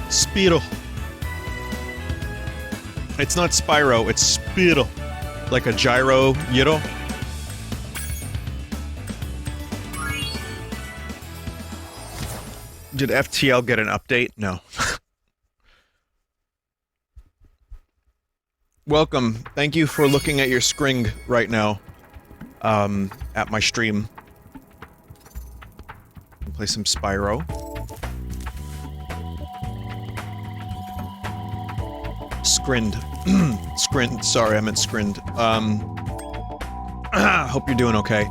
Spyro. It's not Spyro, it's Spyro. Like a gyro, you know? Did FTL get an update? No. Welcome. Thank you for looking at your screen right now. At my stream. Play some Spyro. Scrind. Scrind. Sorry, I meant Scrind. Hope you're doing okay.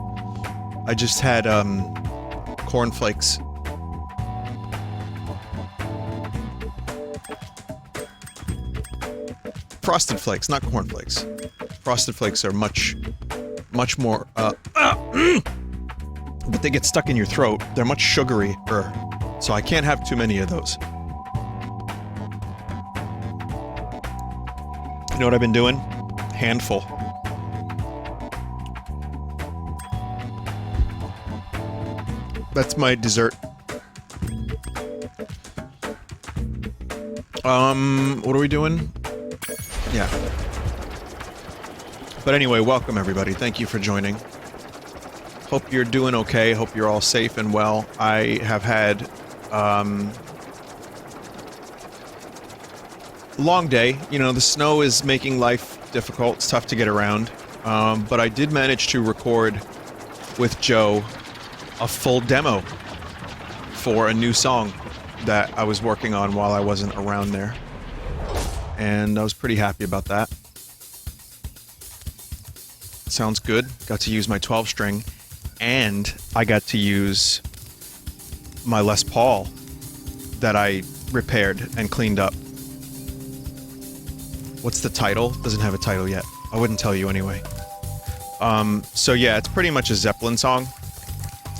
I just had, cornflakes. Frosted Flakes, not cornflakes. Frosted Flakes are much more, but they get stuck in your throat. They're much sugarier, so I can't have too many of those. You know what I've been doing? Handful. That's my dessert. What are we doing? Yeah. But anyway, welcome everybody. Thank you for joining. Hope you're doing okay. Hope you're all safe and well. I have had, long day. You know, the snow is making life difficult. It's tough to get around. But I did manage to record with Joe a full demo for a new song that I was working on while I wasn't around there. And I was pretty happy about that. Sounds good. Got to use my 12-string, and I got to use my Les Paul that I repaired and cleaned up. What's the title? Doesn't have a title yet. I wouldn't tell you anyway. So yeah, it's pretty much a Zeppelin song,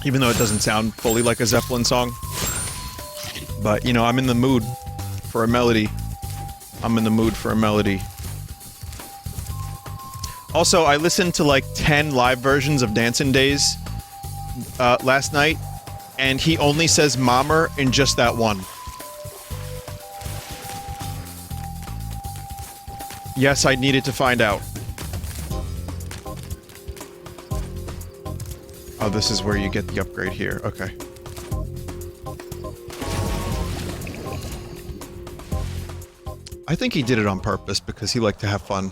even though it doesn't sound fully like a Zeppelin song. But, you know, I'm in the mood for a melody. I'm in the mood for a melody. Also, I listened to like 10 live versions of Dancin' Days last night, and he only says "mommer" in just that one. Yes, I needed to find out. Oh, this is where you get the upgrade here. Okay. I think he did it on purpose because he liked to have fun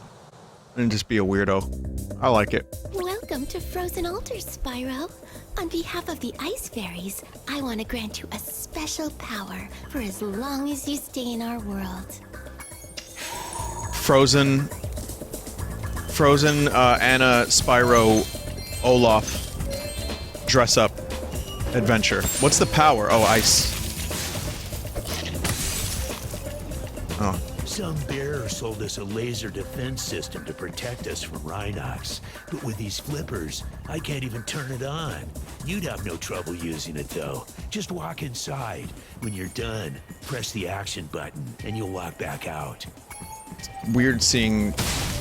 and just be a weirdo. I like it. Welcome to Frozen Altars, Spyro. On behalf of the Ice Fairies, I want to grant you a special power for as long as you stay in our world. Frozen, Anna, Spyro, Olaf, dress up, adventure. What's the power? Oh, ice. Oh. Some bearer sold us a laser defense system to protect us from Rhinox. But with these flippers, I can't even turn it on. You'd have no trouble using it though. Just walk inside. When you're done, press the action button and you'll walk back out. Weird seeing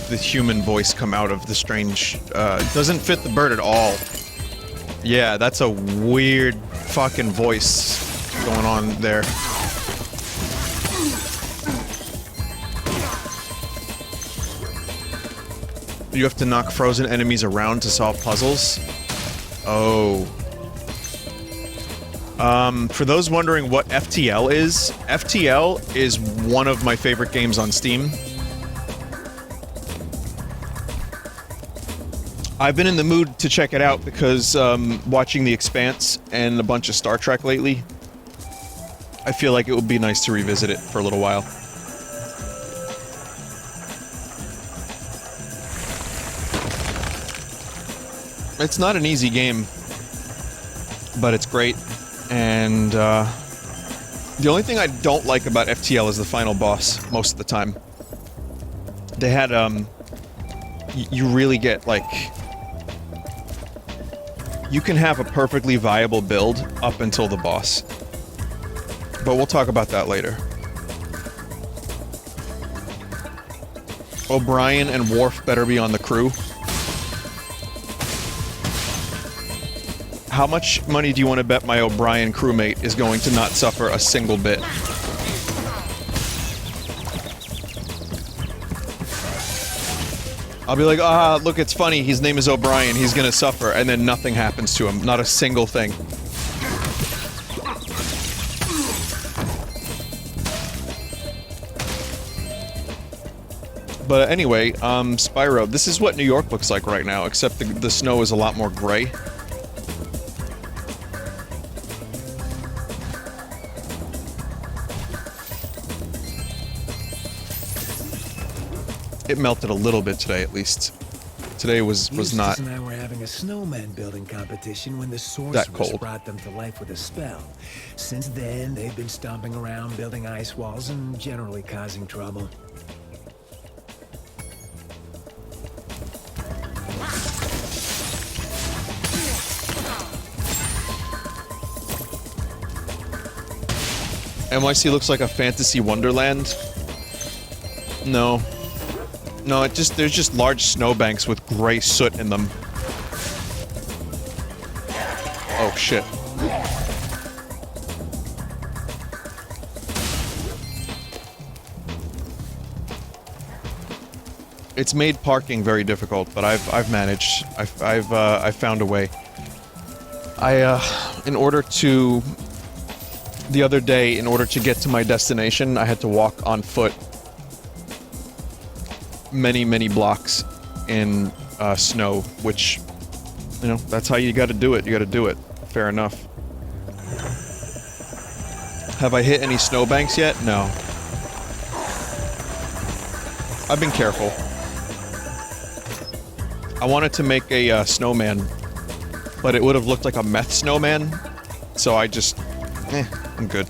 the human voice come out of the strange, doesn't fit the bird at all. Yeah, that's a weird fucking voice going on there. You have to knock frozen enemies around to solve puzzles? Oh. For those wondering what FTL is one of my favorite games on Steam. I've been in the mood to check it out because, watching The Expanse and a bunch of Star Trek lately, I feel like it would be nice to revisit it for a little while. It's not an easy game, but it's great, and the only thing I don't like about FTL is the final boss most of the time. They had, you really get, like, you can have a perfectly viable build up until the boss, but we'll talk about that later. O'Brien and Worf better be on the crew. How much money do you want to bet my O'Brien crewmate is going to not suffer a single bit? I'll be like, ah, look, it's funny, his name is O'Brien, he's gonna suffer, and then nothing happens to him. Not a single thing. But anyway, Spyro, this is what New York looks like right now, except the snow is a lot more gray. It melted a little bit today, at least. Today was not and I were having a snowman building competition when the that sorceress cold. brought them to life with a spell. Since then, they've been stomping around, building ice walls, and generally causing trouble. NYC looks like a fantasy wonderland. No. No, there's just large snowbanks with gray soot in them. Oh shit. It's made parking very difficult, but I've managed. I've found a way. In order to the other day, in order to get to my destination, I had to walk on foot many blocks in snow, which, you know, that's how you gotta do it. You gotta do it. Fair enough. Have I hit any snowbanks yet? No. I've been careful. I wanted to make a snowman, but it would have looked like a meth snowman, so I just... I'm good.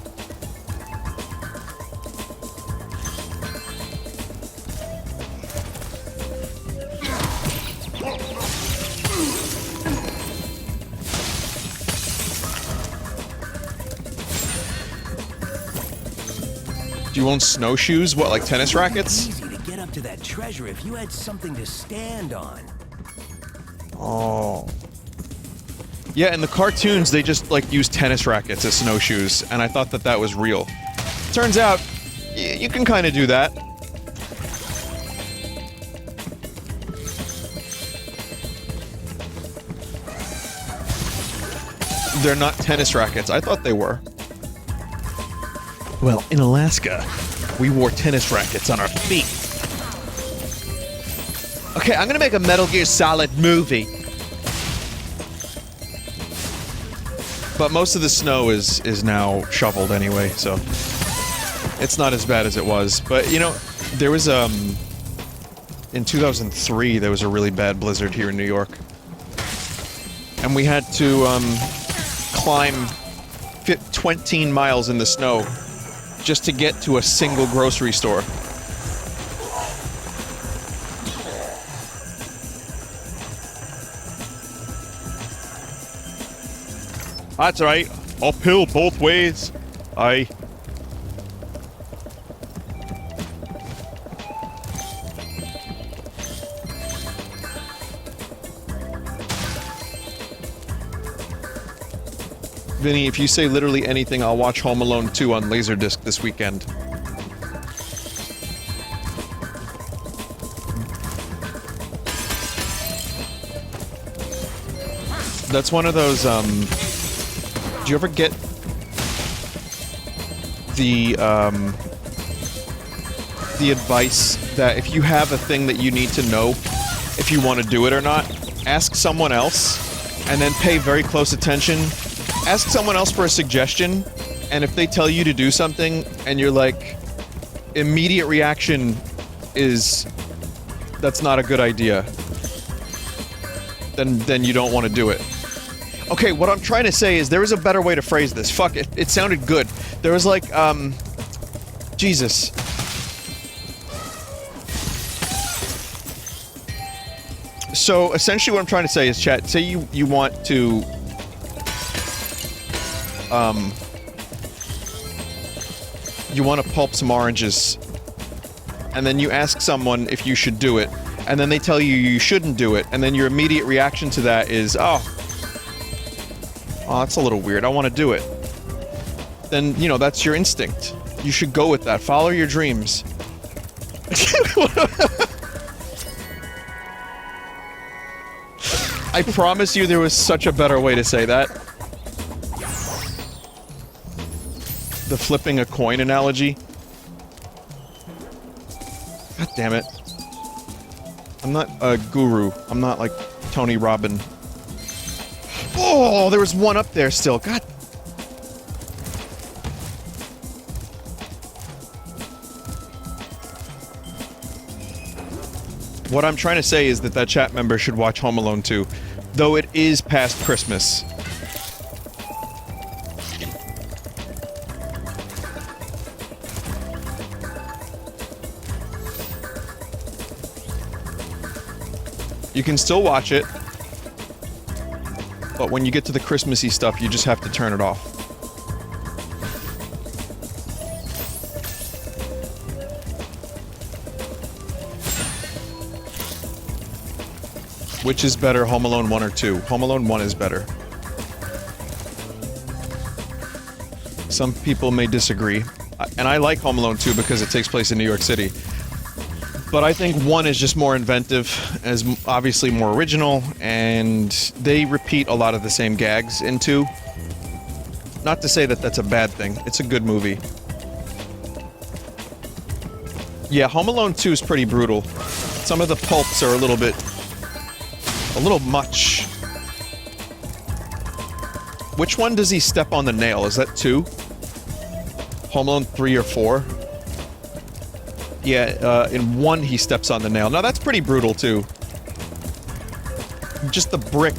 Do you own snowshoes? What, like tennis rackets? Easy to get up to that treasure if you had something to stand on. Oh. Yeah, in the cartoons, they just, like, use tennis rackets as snowshoes, and I thought that that was real. Turns out, you can kind of do that. They're not tennis rackets. I thought they were. Well, in Alaska, we wore tennis rackets on our feet. Okay, I'm gonna make a Metal Gear Solid movie. But most of the snow is now shoveled anyway, so it's not as bad as it was. But, you know, there was, in 2003, there was a really bad blizzard here in New York. And we had to, climb 20 miles in the snow just to get to a single grocery store. That's right. Uphill both ways. Aye. Vinny, if you say literally anything, I'll watch Home Alone 2 on Laserdisc this weekend. That's one of those, do you ever get the advice that if you have a thing that you need to know if you want to do it or not, ask someone else, and then pay very close attention. Ask someone else for a suggestion, and if they tell you to do something, and you're like, immediate reaction is, that's not a good idea, then you don't want to do it. Okay, what I'm trying to say is there is a better way to phrase this. Fuck, it sounded good. There was like, Jesus. So, essentially what I'm trying to say is, chat, say you want to, you want to pulp some oranges, and then you ask someone if you should do it, and then they tell you you shouldn't do it, and then your immediate reaction to that is, oh, that's a little weird, I want to do it. Then, you know, that's your instinct. You should go with that. Follow your dreams. I promise you there was such a better way to say that. The flipping a coin analogy. God damn it. I'm not a guru. I'm not like Tony Robbins. Oh, there was one up there still. God. What I'm trying to say is that chat member should watch Home Alone 2, though it is past Christmas. You can still watch it, but when you get to the Christmassy stuff, you just have to turn it off. Which is better, Home Alone 1 or 2? Home Alone 1 is better. Some people may disagree. And I like Home Alone 2 because it takes place in New York City. But I think 1 is just more inventive, is obviously more original, and they repeat a lot of the same gags in 2. Not to say that that's a bad thing. It's a good movie. Yeah, Home Alone 2 is pretty brutal. Some of the pulps are a little much. Which one does he step on the nail? Is that 2? Home Alone 3 or 4? Yeah, in 1 he steps on the nail. Now that's pretty brutal too. Just the brick.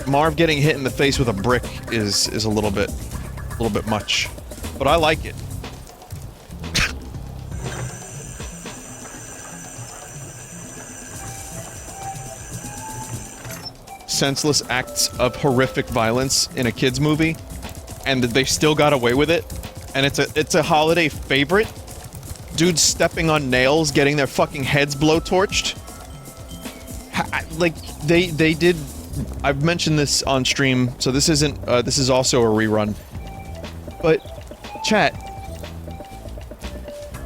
Marv getting hit in the face with a brick is a little bit much. But I like it. Senseless acts of horrific violence in a kids movie, and they still got away with it, and it's a holiday favorite. Dudes stepping on nails, getting their fucking heads blowtorched. Like they did. I've mentioned this on stream, so this isn't. This is also a rerun. But chat,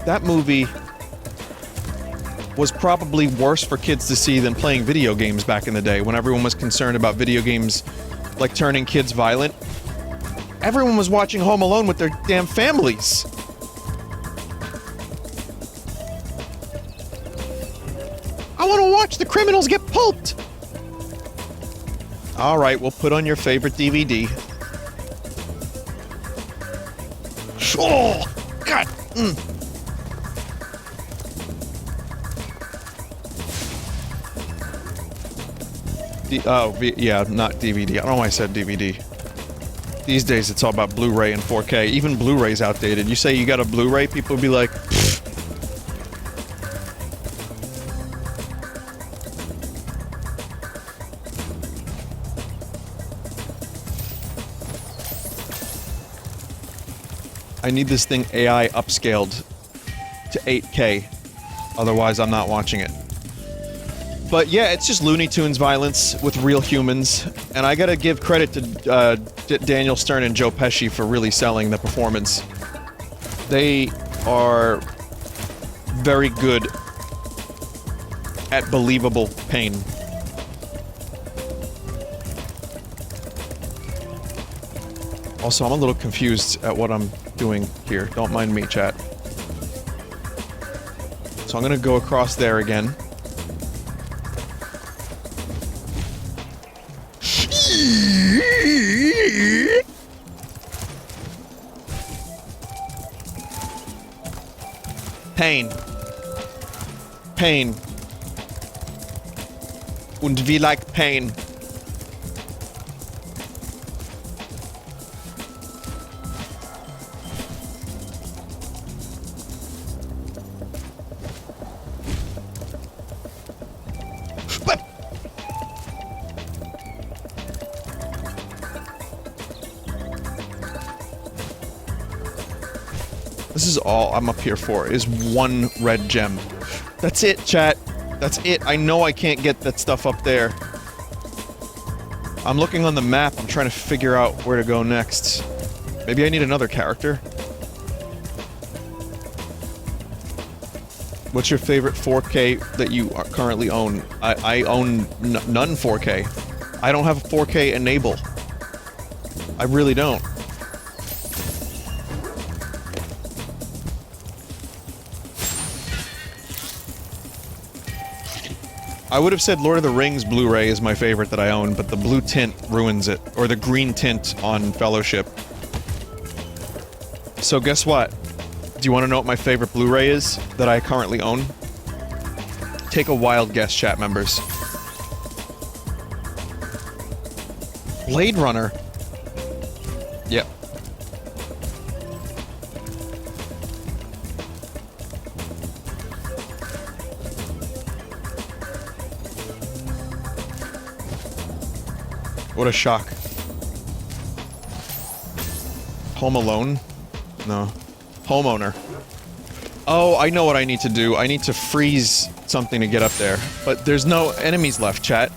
that movie was probably worse for kids to see than playing video games back in the day, when everyone was concerned about video games, like, turning kids violent. Everyone was watching Home Alone with their damn families. I want to watch the criminals get pulped! Alright, we'll put on your favorite DVD. Oh! God! Yeah, not DVD. I don't know why I said DVD. These days it's all about Blu-ray and 4K. Even Blu-ray's outdated. You say you got a Blu-ray, people will be like, pfft. I need this thing AI upscaled to 8K. Otherwise, I'm not watching it. But yeah, it's just Looney Tunes violence with real humans, and I gotta give credit to Daniel Stern and Joe Pesci for really selling the performance. They are very good at believable pain. Also, I'm a little confused at what I'm doing here. Don't mind me, chat. So I'm gonna go across there again. Pain. Pain. Und we like pain. This is all I'm up here for, is one red gem. That's it, chat. That's it. I know I can't get that stuff up there. I'm looking on the map. I'm trying to figure out where to go next. Maybe I need another character? What's your favorite 4K that you currently own? I own none 4K. I don't have a 4K enable. I really don't. I would have said Lord of the Rings Blu-ray is my favorite that I own, but the blue tint ruins it. Or the green tint on Fellowship. So guess what? Do you want to know what my favorite Blu-ray is that I currently own? Take a wild guess, chat members. Blade Runner. Yep. What a shock. Home Alone? No. Homeowner. Oh, I know what I need to do. I need to freeze something to get up there. But there's no enemies left, chat.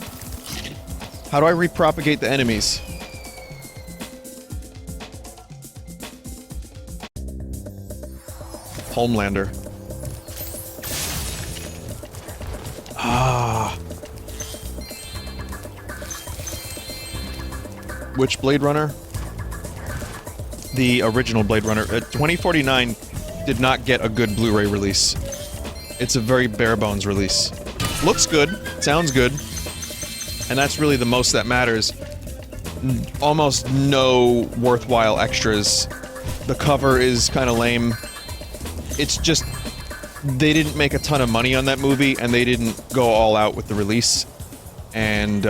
How do I repropagate the enemies? Homelander. Ah. Which Blade Runner? The original Blade Runner. 2049 did not get a good Blu-ray release. It's a very bare-bones release. Looks good, sounds good, and that's really the most that matters. Almost no worthwhile extras. The cover is kind of lame. It's just... they didn't make a ton of money on that movie, and they didn't go all out with the release. And,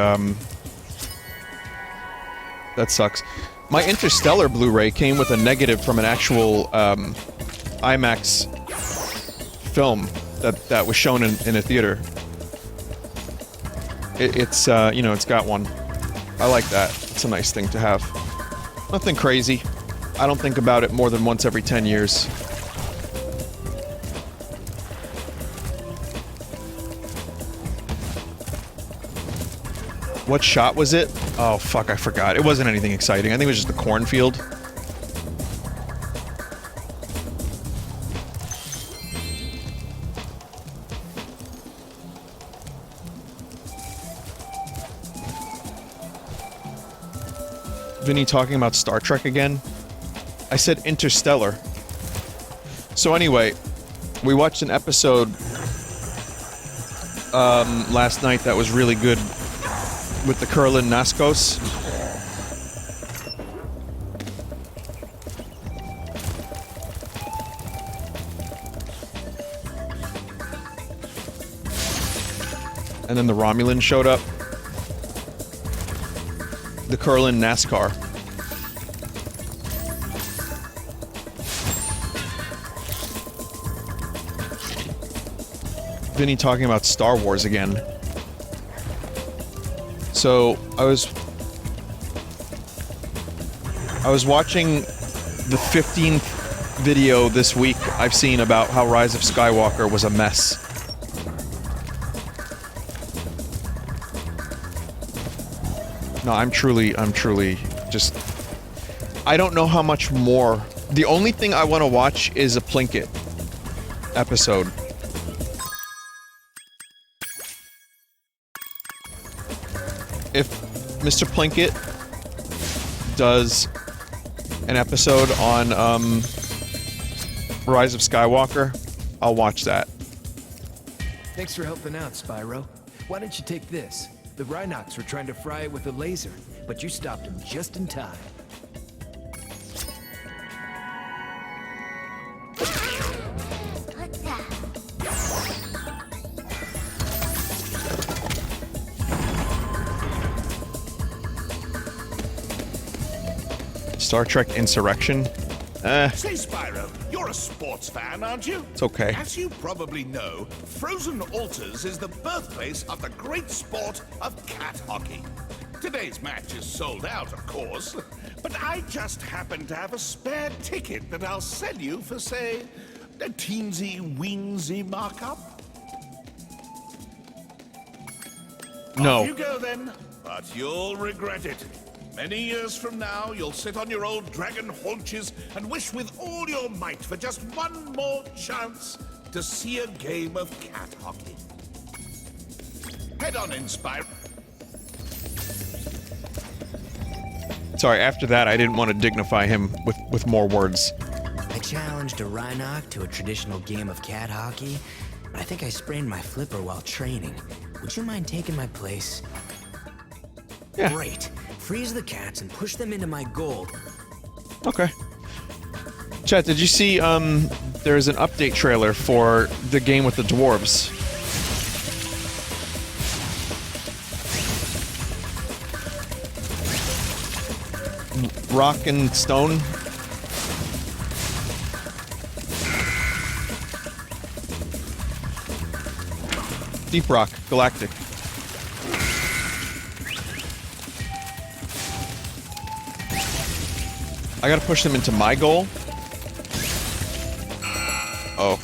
that sucks. My Interstellar Blu-ray came with a negative from an actual, IMAX film that was shown in a theater. It's, you know, it's got one. I like that. It's a nice thing to have. Nothing crazy. I don't think about it more than once every 10 years. What shot was it? Oh, fuck, I forgot. It wasn't anything exciting. I think it was just the cornfield. Vinny talking about Star Trek again? I said Interstellar. So anyway, we watched an episode last night that was really good with the Curlin Nascos. And then the Romulan showed up. The Curlin NASCAR. Vinny talking about Star Wars again. So, I was watching the 15th video this week I've seen about how Rise of Skywalker was a mess. No, I'm truly just... I don't know how much more... The only thing I want to watch is a Plinkett episode. If Mr. Plinkett does an episode on, Rise of Skywalker, I'll watch that. Thanks for helping out, Spyro. Why don't you take this? The Rhinox were trying to fry it with a laser, but you stopped them just in time. Star Trek Insurrection? Say, Spyro, you're a sports fan, aren't you? It's okay. As you probably know, Frozen Altars is the birthplace of the great sport of cat hockey. Today's match is sold out, of course, but I just happen to have a spare ticket that I'll sell you for, say, a teensy-weensy markup. No. Off you go then, but you'll regret it. Many years from now, you'll sit on your old dragon haunches and wish with all your might for just one more chance to see a game of cat hockey. Head on in, Spyro. Sorry, after that, I didn't want to dignify him with more words. I challenged a Rhinoc to a traditional game of cat hockey, but I think I sprained my flipper while training. Would you mind taking my place? Yeah. Great. Freeze the cats and push them into my goal. Okay. Chat, did you see, there's an update trailer for the game with the dwarves? Rock and Stone? Deep Rock, Galactic. I gotta push them into my goal? Oh.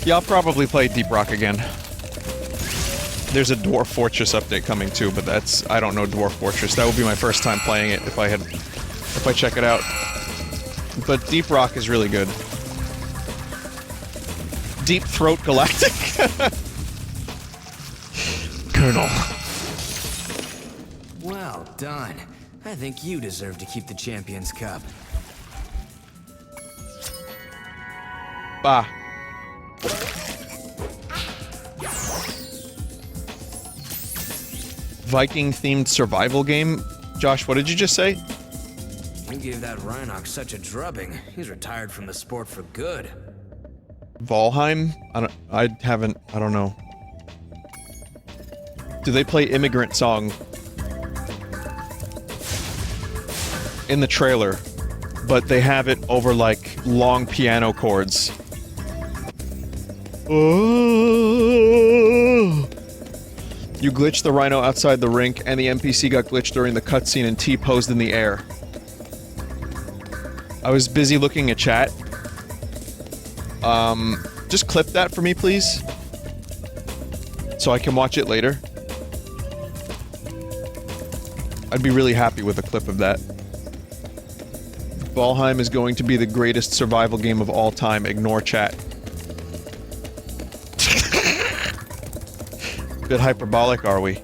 Yeah, I'll probably play Deep Rock again. There's a Dwarf Fortress update coming too, but that's... I don't know Dwarf Fortress. That would be my first time playing it if I check it out. But Deep Rock is really good. Deep Throat Galactic? Colonel. Well done. I think you deserve to keep the Champions Cup. Bah. Viking-themed survival game? Josh, what did you just say? You gave that Rhinoc such a drubbing. He's retired from the sport for good. Valheim? I don't know. Do they play Immigrant Song in the trailer, but they have it over like long piano chords? Oh. You glitched the rhino outside the rink, and the NPC got glitched during the cutscene and T-posed in the air. I was busy looking at chat. Just clip that for me, please. So I can watch it later. I'd be really happy with a clip of that. Valheim is going to be the greatest survival game of all time. Ignore chat. Bit hyperbolic, are we?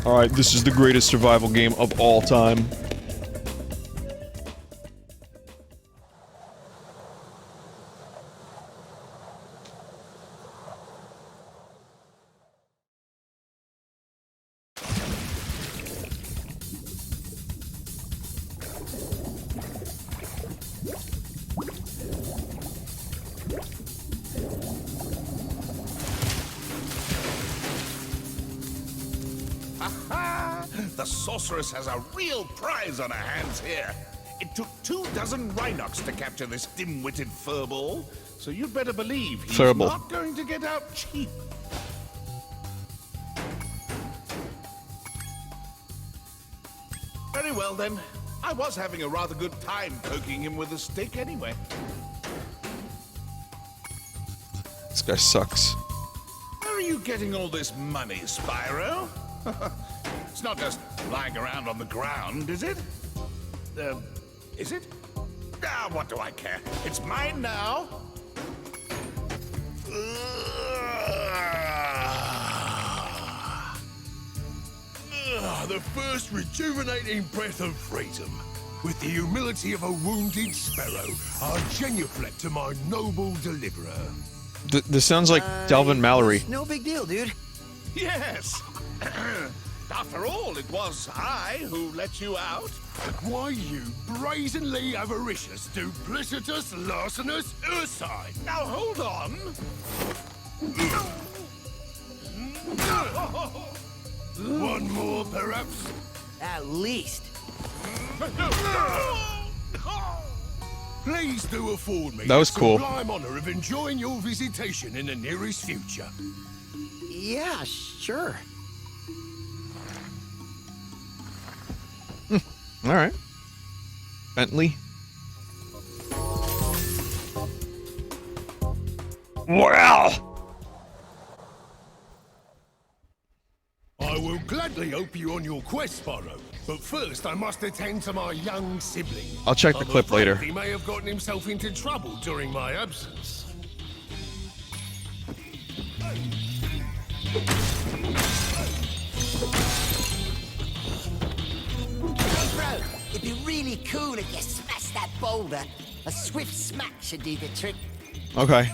Alright, this is the greatest survival game of all time. The sorceress has a real prize on her hands here. It took 24 Rhinocs to capture this dim-witted furball, so you'd better believe he's Furball. not going to get out cheap. Very well then. I was having a rather good time poking him with a stick anyway. This guy sucks. Where are you getting all this money, Spyro? It's not just lying around on the ground, is it? Is it? Ah, what do I care? It's mine now. The first rejuvenating breath of freedom. With the humility of a wounded sparrow, I genuflect to my noble deliverer. This sounds like Delvin Mallory. No big deal, dude. Yes. After all, it was I who let you out. Why, you brazenly avaricious, duplicitous, larcenous ursine! Now hold on. One more, perhaps? At least. Please do afford me That was the cool. sublime honor of enjoying your visitation in the nearest future. Yeah, sure. Alright. Bentley. Well! will gladly help you on your quest, Spyro. But first, I must attend to my young sibling. I'll check the clip afraid later. He may have gotten himself into trouble during my absence. Hey, bro, it'd be really cool if you smashed that boulder. A swift smack should do the trick. Okay.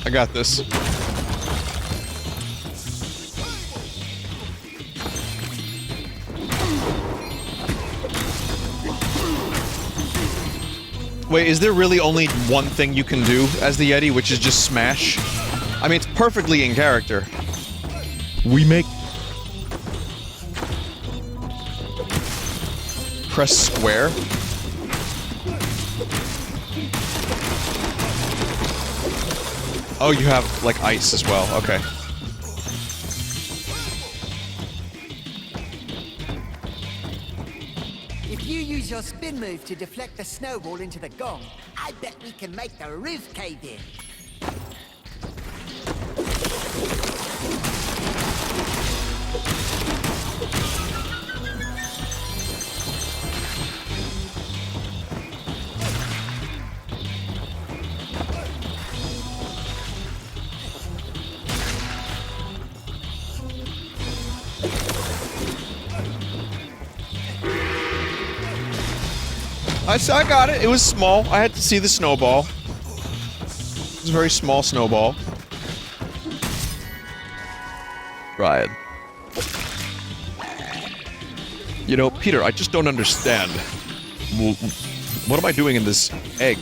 I got this. Wait, is there really only one thing you can do as the Yeti, which is just smash? I mean, it's perfectly in character. We make... Press square? Oh, you have, like, ice as well. Okay. If you use your spin move to deflect the snowball into the gong, I bet we can make the roof cave in. I got it. It was small. I had to see the snowball. It was a very small snowball. Ryan. You know, Peter, I just don't understand. What am I doing in this egg?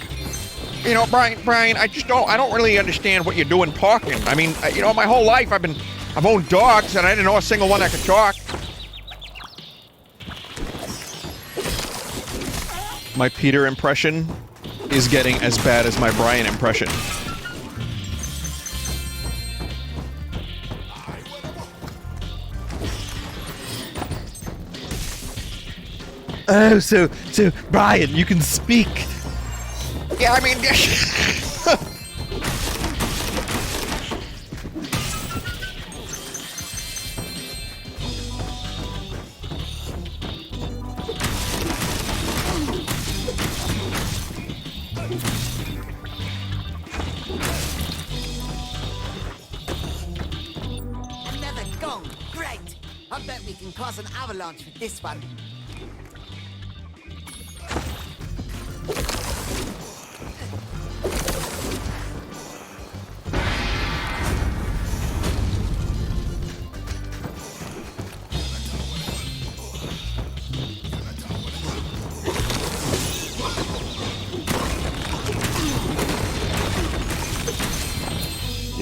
You know, Brian, I don't really understand what you're doing talking. I mean, you know, my whole life I've owned dogs and I didn't know a single one that could talk. My Peter impression is getting as bad as my Brian impression. Oh, so Brian, you can speak. Yeah, I mean, Another gong, great! I bet we can cause an avalanche with this one.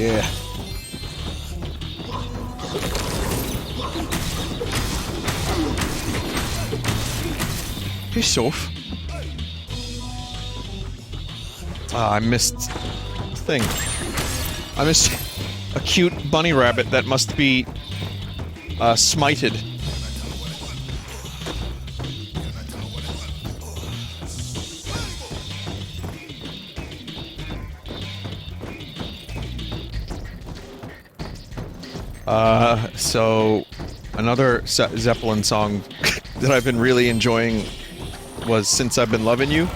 yeah. Hey, Soph. Ah, I missed a thing. I missed a cute bunny rabbit that must be smited. So another Zeppelin song that I've been really enjoying was Since I've Been Loving You.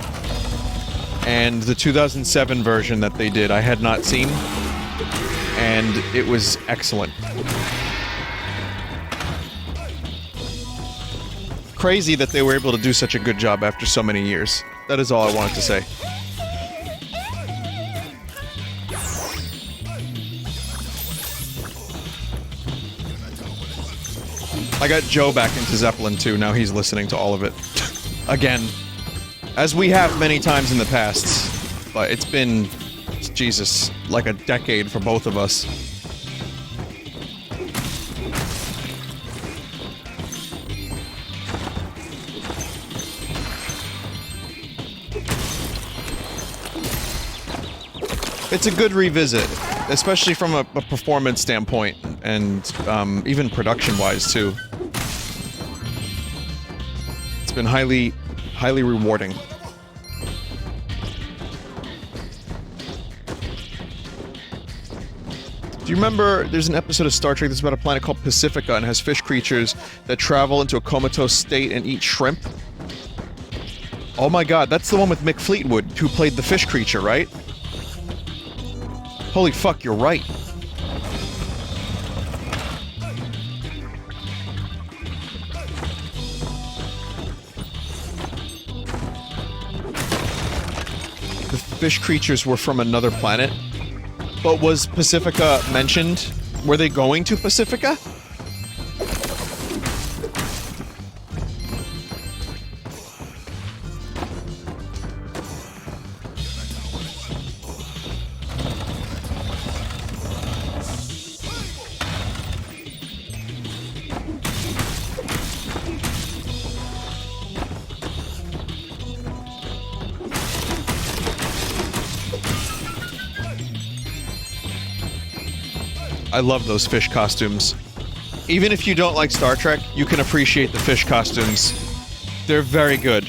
And the 2007 version that they did, I had not seen. And it was excellent. Crazy that they were able to do such a good job after so many years. That is all I wanted to say. I got Joe back into Zeppelin too, now he's listening to all of it. Again. As we have many times in the past. But it's been, Jesus, like a decade for both of us. It's a good revisit, especially from a performance standpoint, and even production-wise, too. It's been highly rewarding. Do you remember there's an episode of Star Trek that's about a planet called Pacifica and has fish creatures that travel into a comatose state and eat shrimp? Oh my god, that's the one with Mick Fleetwood, who played the fish creature, right? Holy fuck, you're right. The fish creatures were from another planet. But was Pacifica mentioned? Were they going to Pacifica? I love those fish costumes. Even if you don't like Star Trek, you can appreciate the fish costumes. They're very good.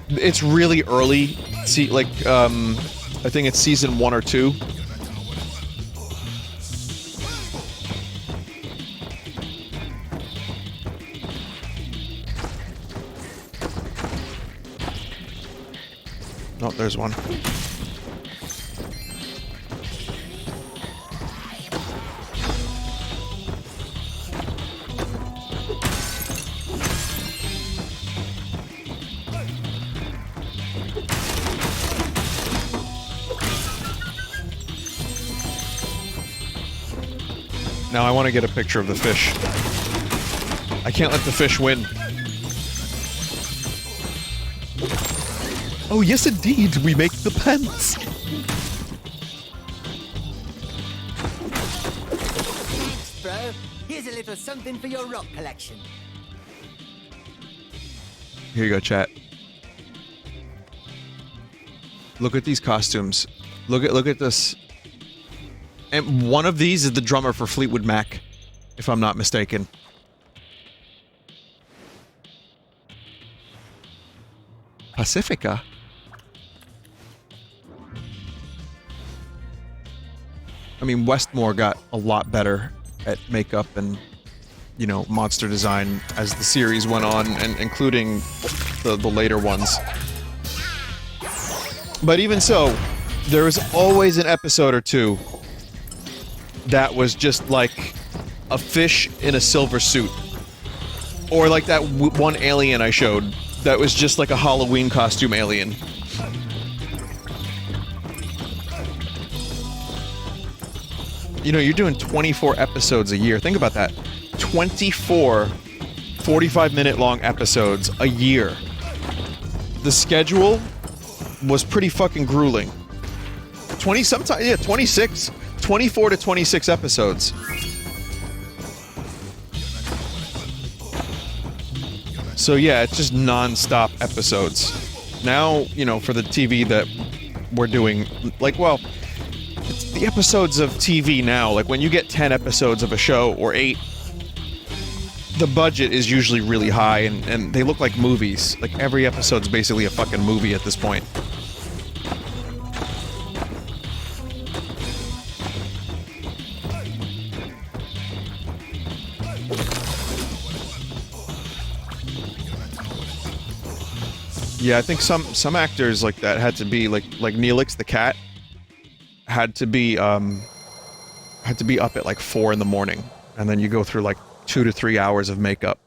It's really early. See, like, I think it's season 1 or 2. Oh, there's one. Now I want to get a picture of the fish. I can't let the fish win. Oh yes indeed, we make the pants! Thanks, bro. Here's a little something for your rock collection. Here you go, chat. Look at these costumes. Look at this. And one of these is the drummer for Fleetwood Mac, if I'm not mistaken. Pacifica? I mean, Westmore got a lot better at makeup and, you know, monster design as the series went on, and including the later ones. But even so, there was always an episode or two that was just like a fish in a silver suit. Or like that one alien I showed that was just like a Halloween costume alien. You know, you're doing 24 episodes a year. Think about that. 24 45-minute long episodes a year. The schedule was pretty fucking grueling. 24 to 26 episodes. So yeah, it's just non-stop episodes. Now, you know, for the TV that we're doing, like, well, it's the episodes of TV now, like when you get 10 episodes of a show, or 8, the budget is usually really high, and they look like movies. Like, every episode's basically a fucking movie at this point. Yeah, I think some actors like that had to be like Neelix the cat had to be up at like 4 in the morning, and then you go through like 2 to 3 hours of makeup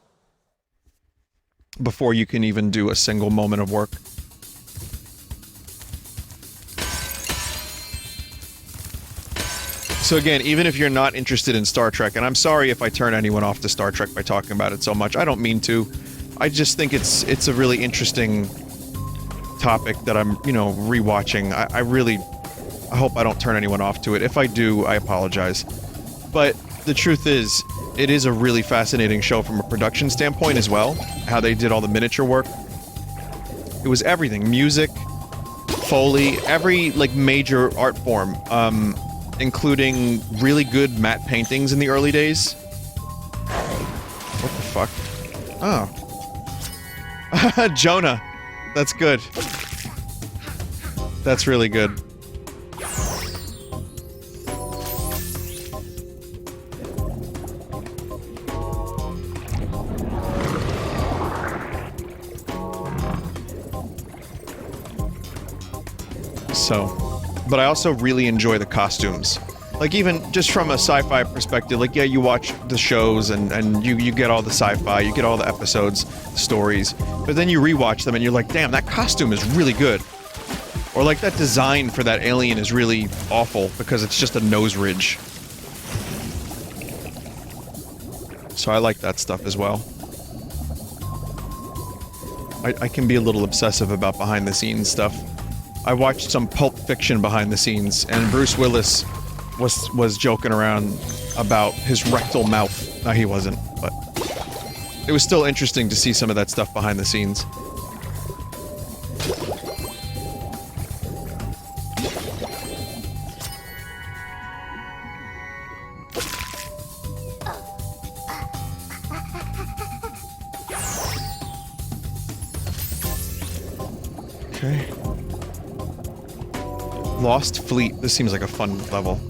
before you can even do a single moment of work. So again, even if you're not interested in Star Trek, and I'm sorry if I turn anyone off to Star Trek by talking about it so much, I don't mean to. I just think it's a really interesting topic that I'm, you know, rewatching. I hope I don't turn anyone off to it. If I do, I apologize. But the truth is, it is a really fascinating show from a production standpoint as well. How they did all the miniature work. It was everything. Music, Foley, every, like, major art form. Including really good matte paintings in the early days. What the fuck? Oh. Jonah. That's good. That's really good. So, but I also really enjoy the costumes. Like, even just from a sci-fi perspective, like, yeah, you watch the shows and you get all the sci-fi, you get all the episodes, the stories, but then you rewatch them and you're like, damn, that costume is really good. Or like, that design for that alien is really awful because it's just a nose ridge. So I like that stuff as well. I can be a little obsessive about behind-the-scenes stuff. I watched some Pulp Fiction behind-the-scenes, and Bruce Willis was joking around about his rectal mouth. No, he wasn't, but it was still interesting to see some of that stuff behind the scenes. Okay. Lost Fleet. This seems like a fun level.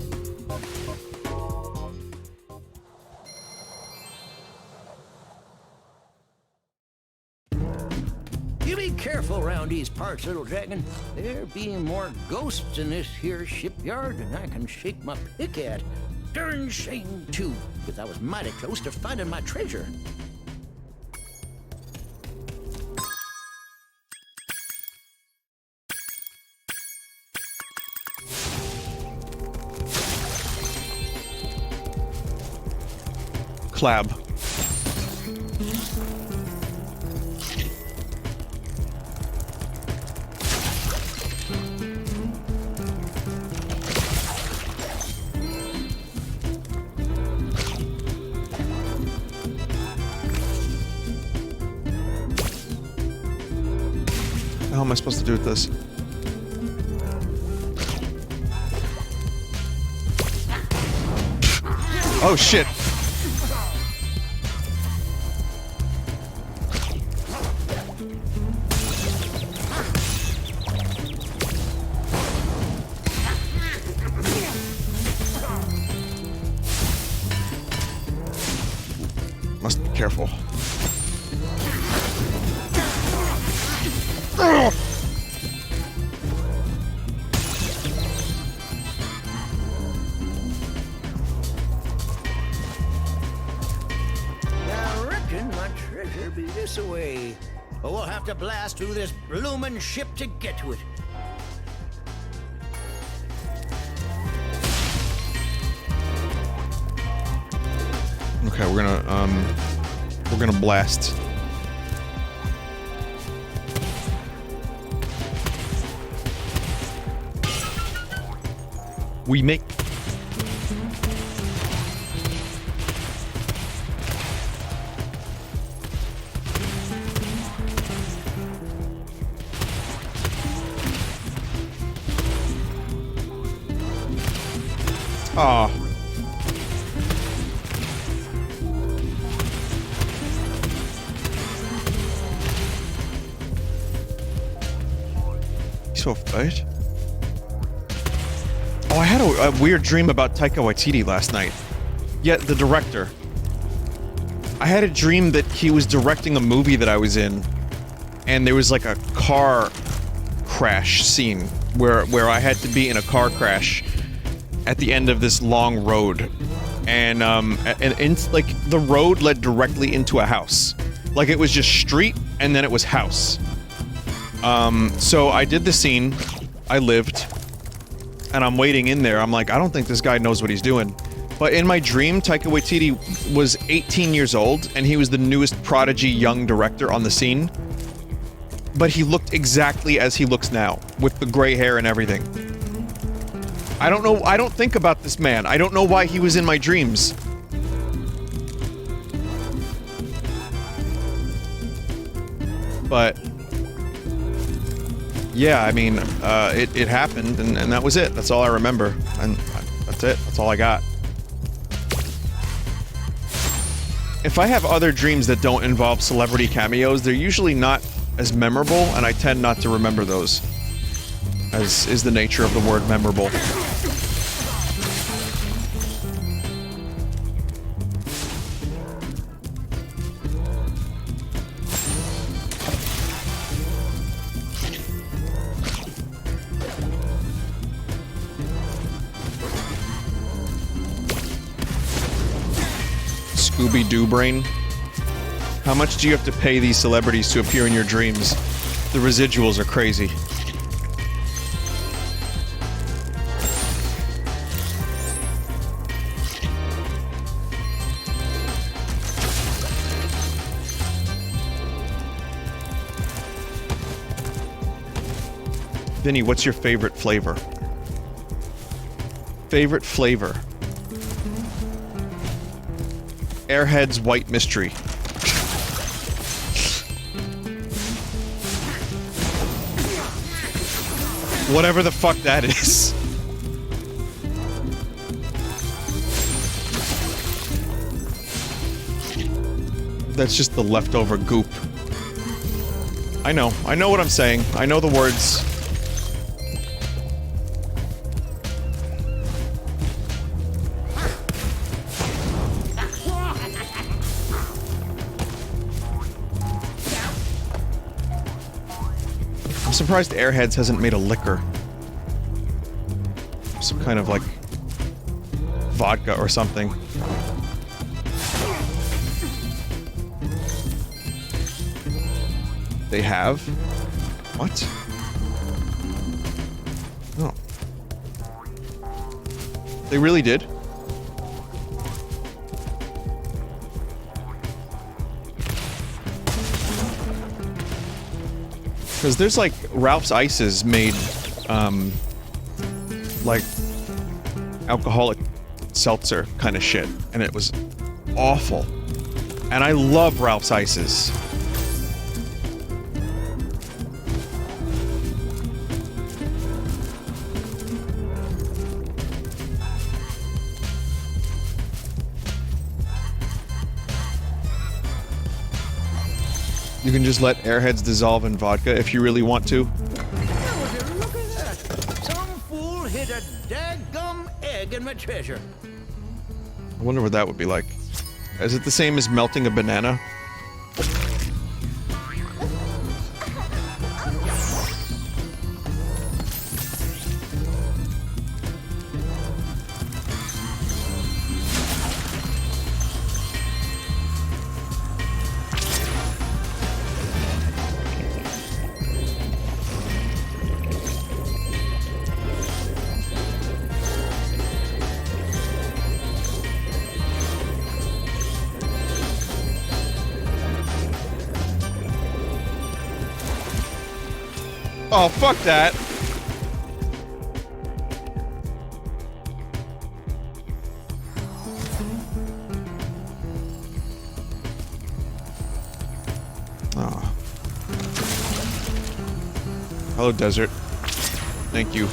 You be careful around these parts, little dragon. There be more ghosts in this here shipyard than I can shake my pick at. Darn shame, too, because I was mighty close to finding my treasure. Clab. How am I supposed to do with this? Oh shit! Must be careful. I reckon my treasure be this away. But we'll have to blast through this bloomin' ship to get to it. Okay, we're gonna blast. We make. Ah. So fight. Oh, I had a weird dream about Taika Waititi last night. Yeah, the director. I had a dream that he was directing a movie that I was in, and there was like a car crash scene where I had to be in a car crash at the end of this long road, and like the road led directly into a house. Like it was just street, and then it was house. So I did the scene, I lived, and I'm waiting in there. I'm like, I don't think this guy knows what he's doing. But in my dream, Taika Waititi was 18 years old, and he was the newest prodigy young director on the scene. But he looked exactly as he looks now, with the gray hair and everything. I don't know, I don't think about this man. I don't know why he was in my dreams. But yeah, I mean, it happened, and that was it. That's all I remember. And that's it. That's all I got. If I have other dreams that don't involve celebrity cameos, they're usually not as memorable, and I tend not to remember those. As is the nature of the word memorable. Scooby-Doo brain. How much do you have to pay these celebrities to appear in your dreams? The residuals are crazy. Vinny, what's your favorite flavor? Favorite flavor? Airhead's White Mystery. Whatever the fuck that is. That's just the leftover goop. I know what I'm saying. I know the words. I'm surprised Airheads hasn't made a liquor. Some kind of, like, vodka or something. They have? What? Oh. They really did? Because there's, like, Ralph's Ices made, like, alcoholic seltzer kind of shit, and it was awful. And I love Ralph's Ices. You can just let Airheads dissolve in vodka if you really want to. Look at that. Some fool hid a daggum egg in my treasure. I wonder what that would be like. Is it the same as melting a banana? Oh, fuck that. Oh. Hello, Desert. Thank you.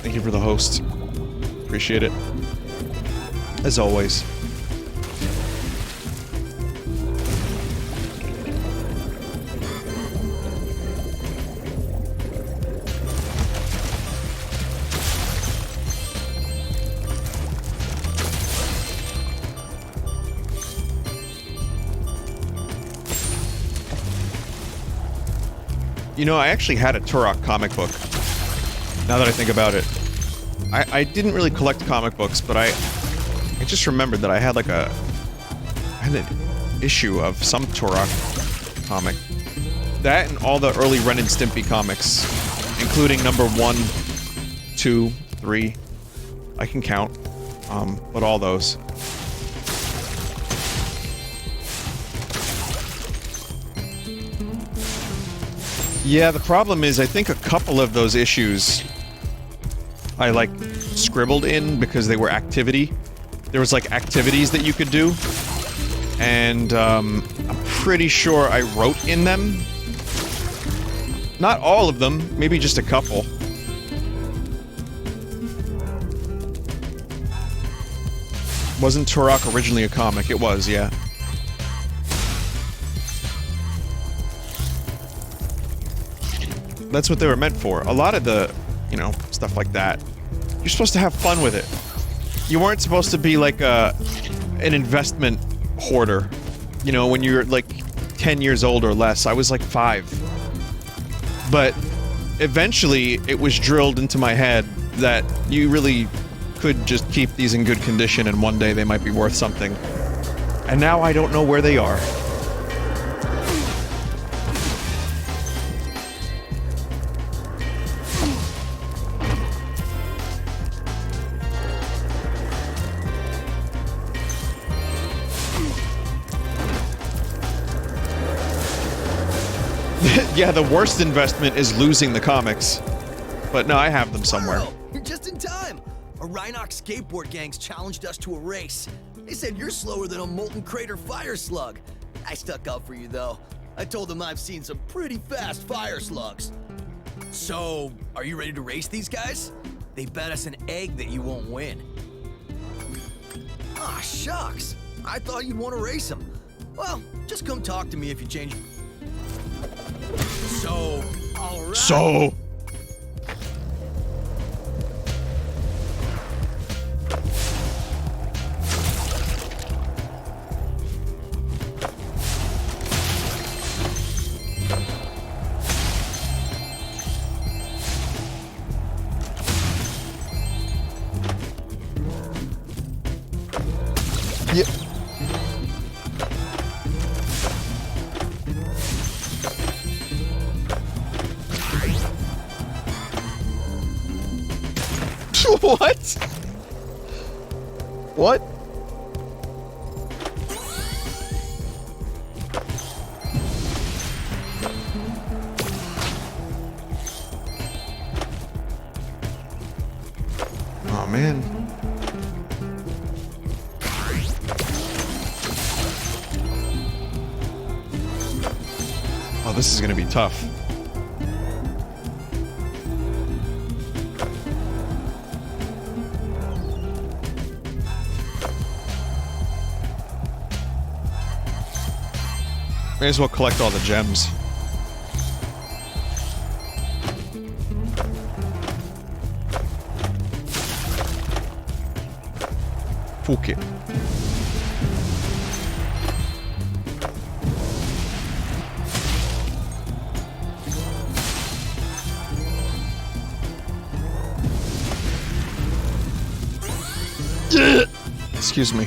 Thank you for the host. Appreciate it. As always. You know, I actually had a Turok comic book, now that I think about it. I didn't really collect comic books, but I just remembered that I had like I had an issue of some Turok comic. That and all the early Ren and Stimpy comics, including number 1, 2, 3. I can count, but all those. Yeah, the problem is I think a couple of those issues I, like, scribbled in because they were activity. There was, like, activities that you could do. And, I'm pretty sure I wrote in them. Not all of them, maybe just a couple. Wasn't Turok originally a comic? It was, yeah. That's what they were meant for. A lot of the, you know, stuff like that. You're supposed to have fun with it. You weren't supposed to be like an investment hoarder. You know, when you're like 10 years old or less. I was like 5. But eventually it was drilled into my head that you really could just keep these in good condition and one day they might be worth something. And now I don't know where they are. Yeah, the worst investment is losing the comics. But no, I have them somewhere. Spyro, you're just in time! A Rhinox skateboard gang's challenged us to a race. They said you're slower than a molten crater fire slug. I stuck up for you, though. I told them I've seen some pretty fast fire slugs. So, are you ready to race these guys? They bet us an egg that you won't win. Ah, shucks. I thought you'd want to race them. Well, just come talk to me if you change. So, alright. So... Yep. What? What? Oh man. Oh, this is gonna be tough. May as well collect all the gems. Okay. Excuse me.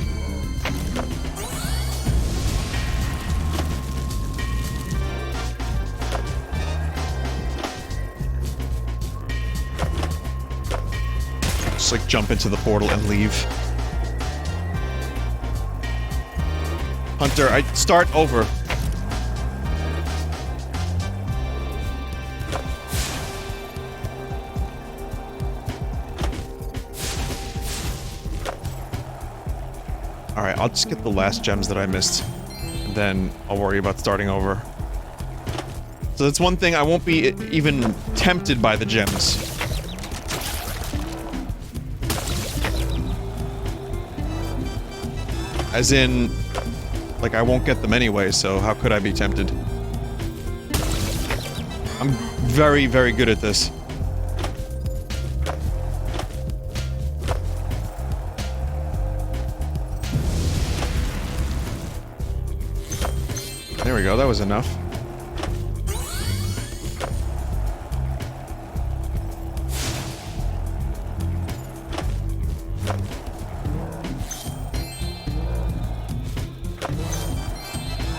Just like jump into the portal and leave. Hunter, I start over. Alright, I'll just get the last gems that I missed. And then I'll worry about starting over. So that's one thing, I won't be even tempted by the gems. As in, like, I won't get them anyway, so how could I be tempted? I'm very, very good at this. There we go, that was enough.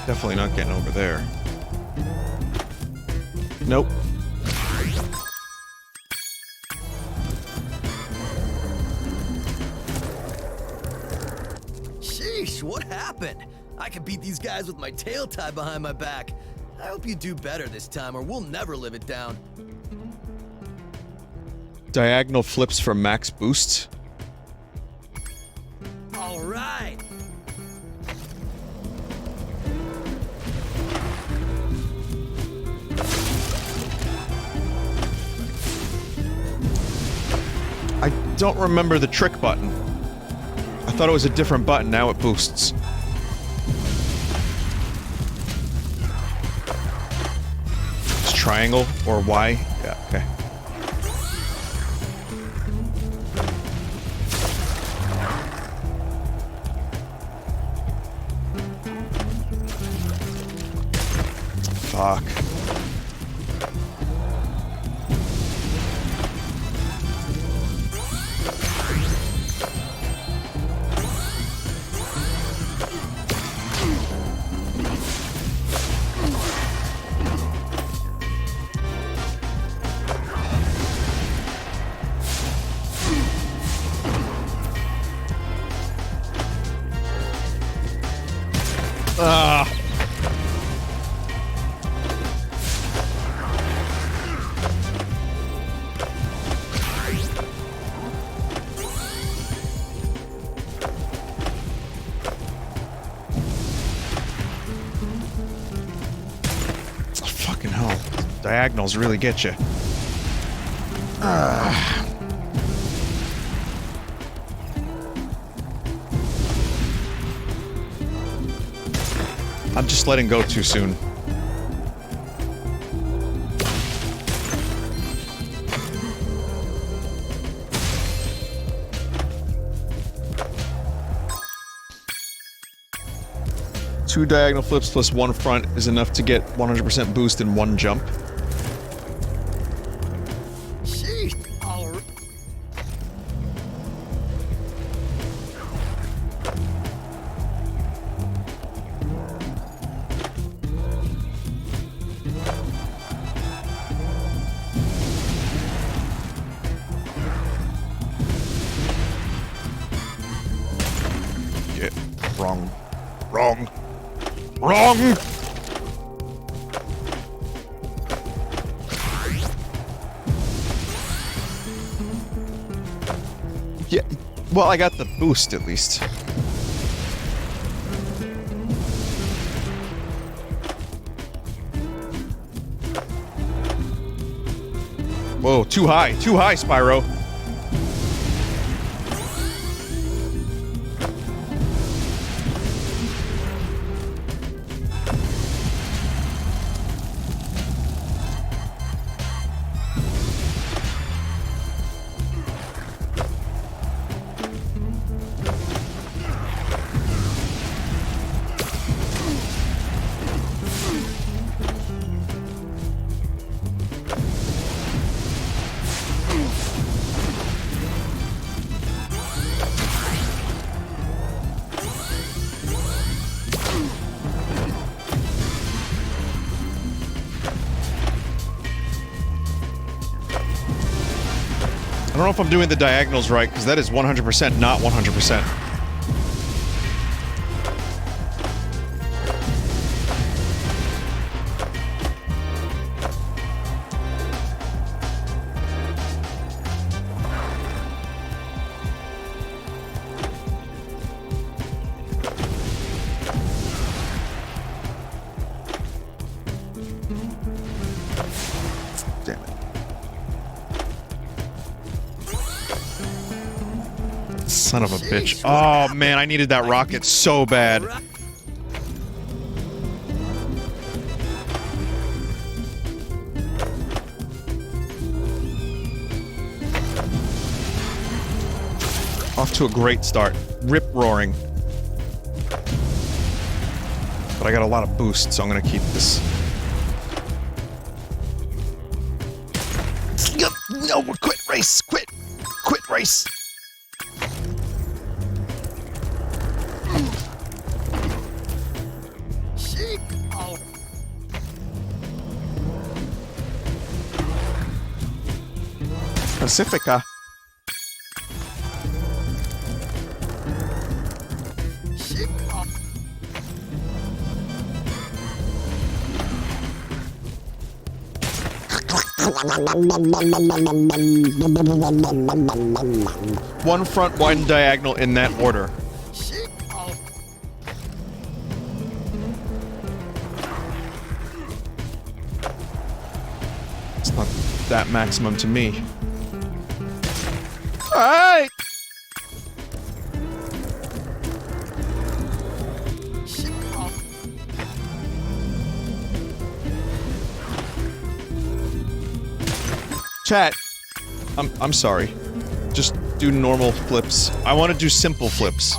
Definitely not getting over there. Nope. Sheesh, what happened? I can beat these guys with my tail tied behind my back. I hope you do better this time, or we'll never live it down. Diagonal flips for max boosts. All right. I don't remember the trick button. I thought it was a different button, now it boosts. It's triangle or Y? Yeah, okay. Fuck. Ah. Fucking hell. Diagonals really get you. I'm just letting go too soon. Two diagonal flips plus one front is enough to get 100% boost in one jump. Sheesh. All right. Yeah, wrong. Wrong. Wrong! Yeah, well, I got the boost at least. Whoa, too high, Spyro. I don't know if I'm doing the diagonals right, because that is 100% not 100%. Damn it. Son of a bitch. Oh man, I needed that rocket so bad. Off to a great start. Rip-roaring. But I got a lot of boost, so I'm gonna keep this. No, quit race! Quit race! Pacifica. One front, one diagonal in that order. It's not that maximum to me. Alright! Chat, I'm sorry. Just do normal flips. I want to do simple flips.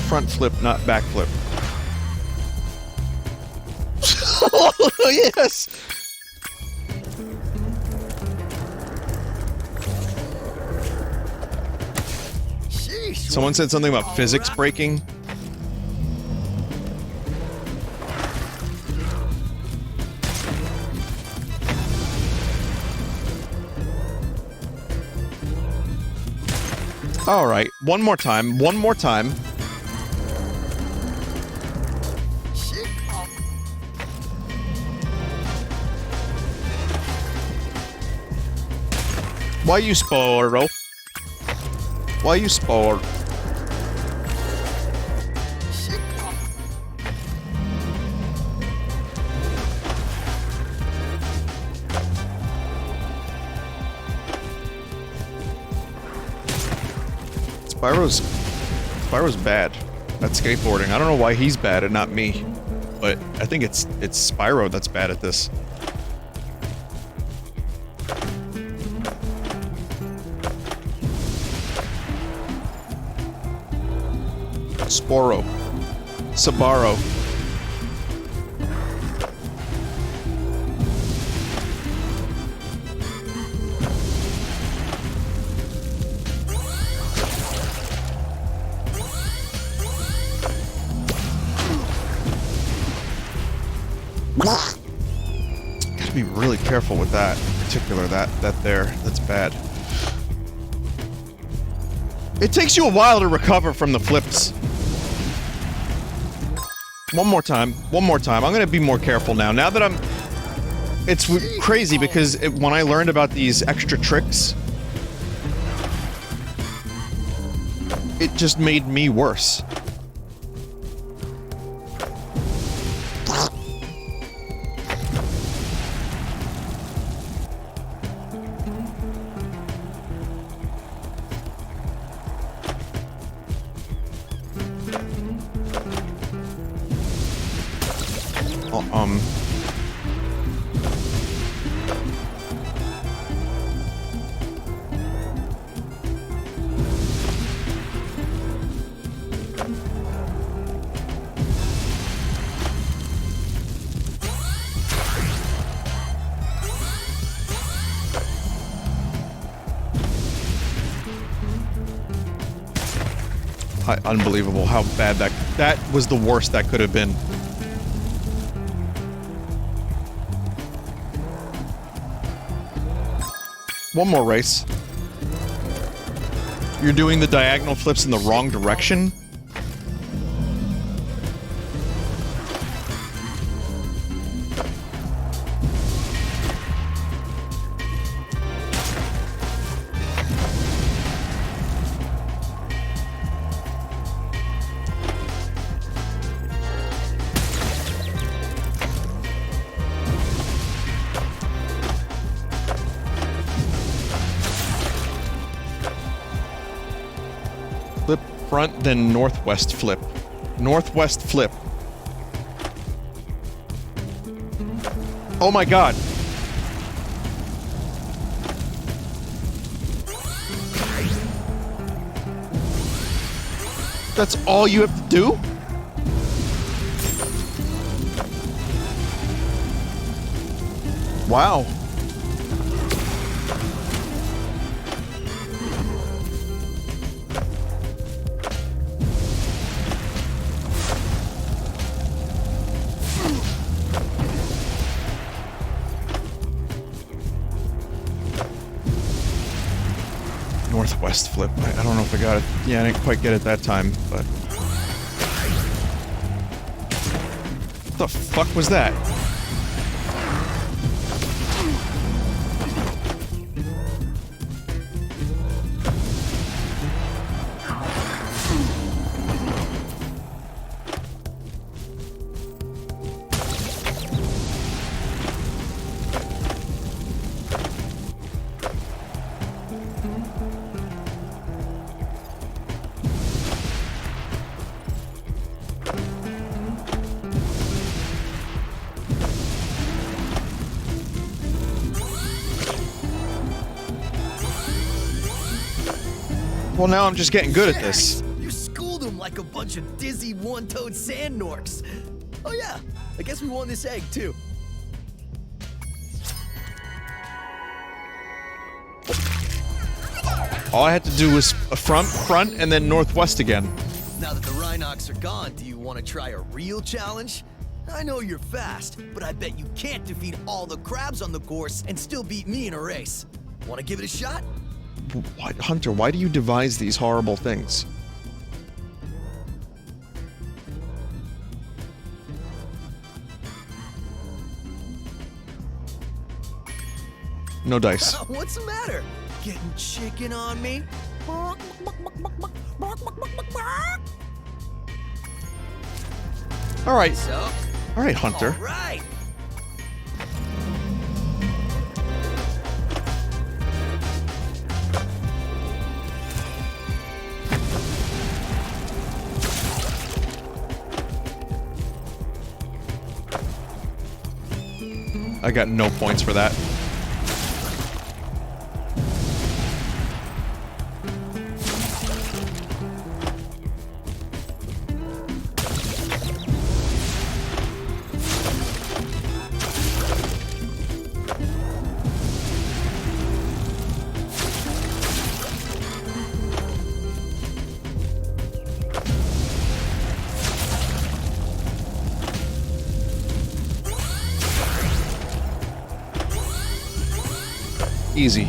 Front flip, not back flip. Oh, yes! Someone said something about physics breaking. Alright, one more time. Why you Spyro? Why you Spyro? Spyro's bad at skateboarding. I don't know why he's bad and not me, but I think it's Spyro that's bad at this. Sporo. Sabaro. Gotta be really careful with that. In particular, that's bad. It takes you a while to recover from the flips. One more time. I'm gonna be more careful now. Now that it's crazy because when I learned about these extra tricks, it just made me worse. Unbelievable how bad that was. The worst that could have been. One more race. You're doing the diagonal flips in the wrong direction? Front, then northwest flip. Northwest flip. Oh my god. That's all you have to do? Wow. Northwest flip. I don't know if I got it. Yeah, I didn't quite get it that time, but... What the fuck was that? Well, now I'm just getting good at this. You schooled him like a bunch of dizzy one-toed sand norks. Oh yeah, I guess we won this egg too. All I had to do was a front, and then northwest again. Now that the Rhinox are gone, do you want to try a real challenge? I know you're fast, but I bet you can't defeat all the crabs on the course and still beat me in a race. Want to give it a shot? What, Hunter, why do you devise these horrible things? No dice. What's the matter? Getting chicken on me? All right. So, All right, Hunter. all right. I got no points for that. Easy.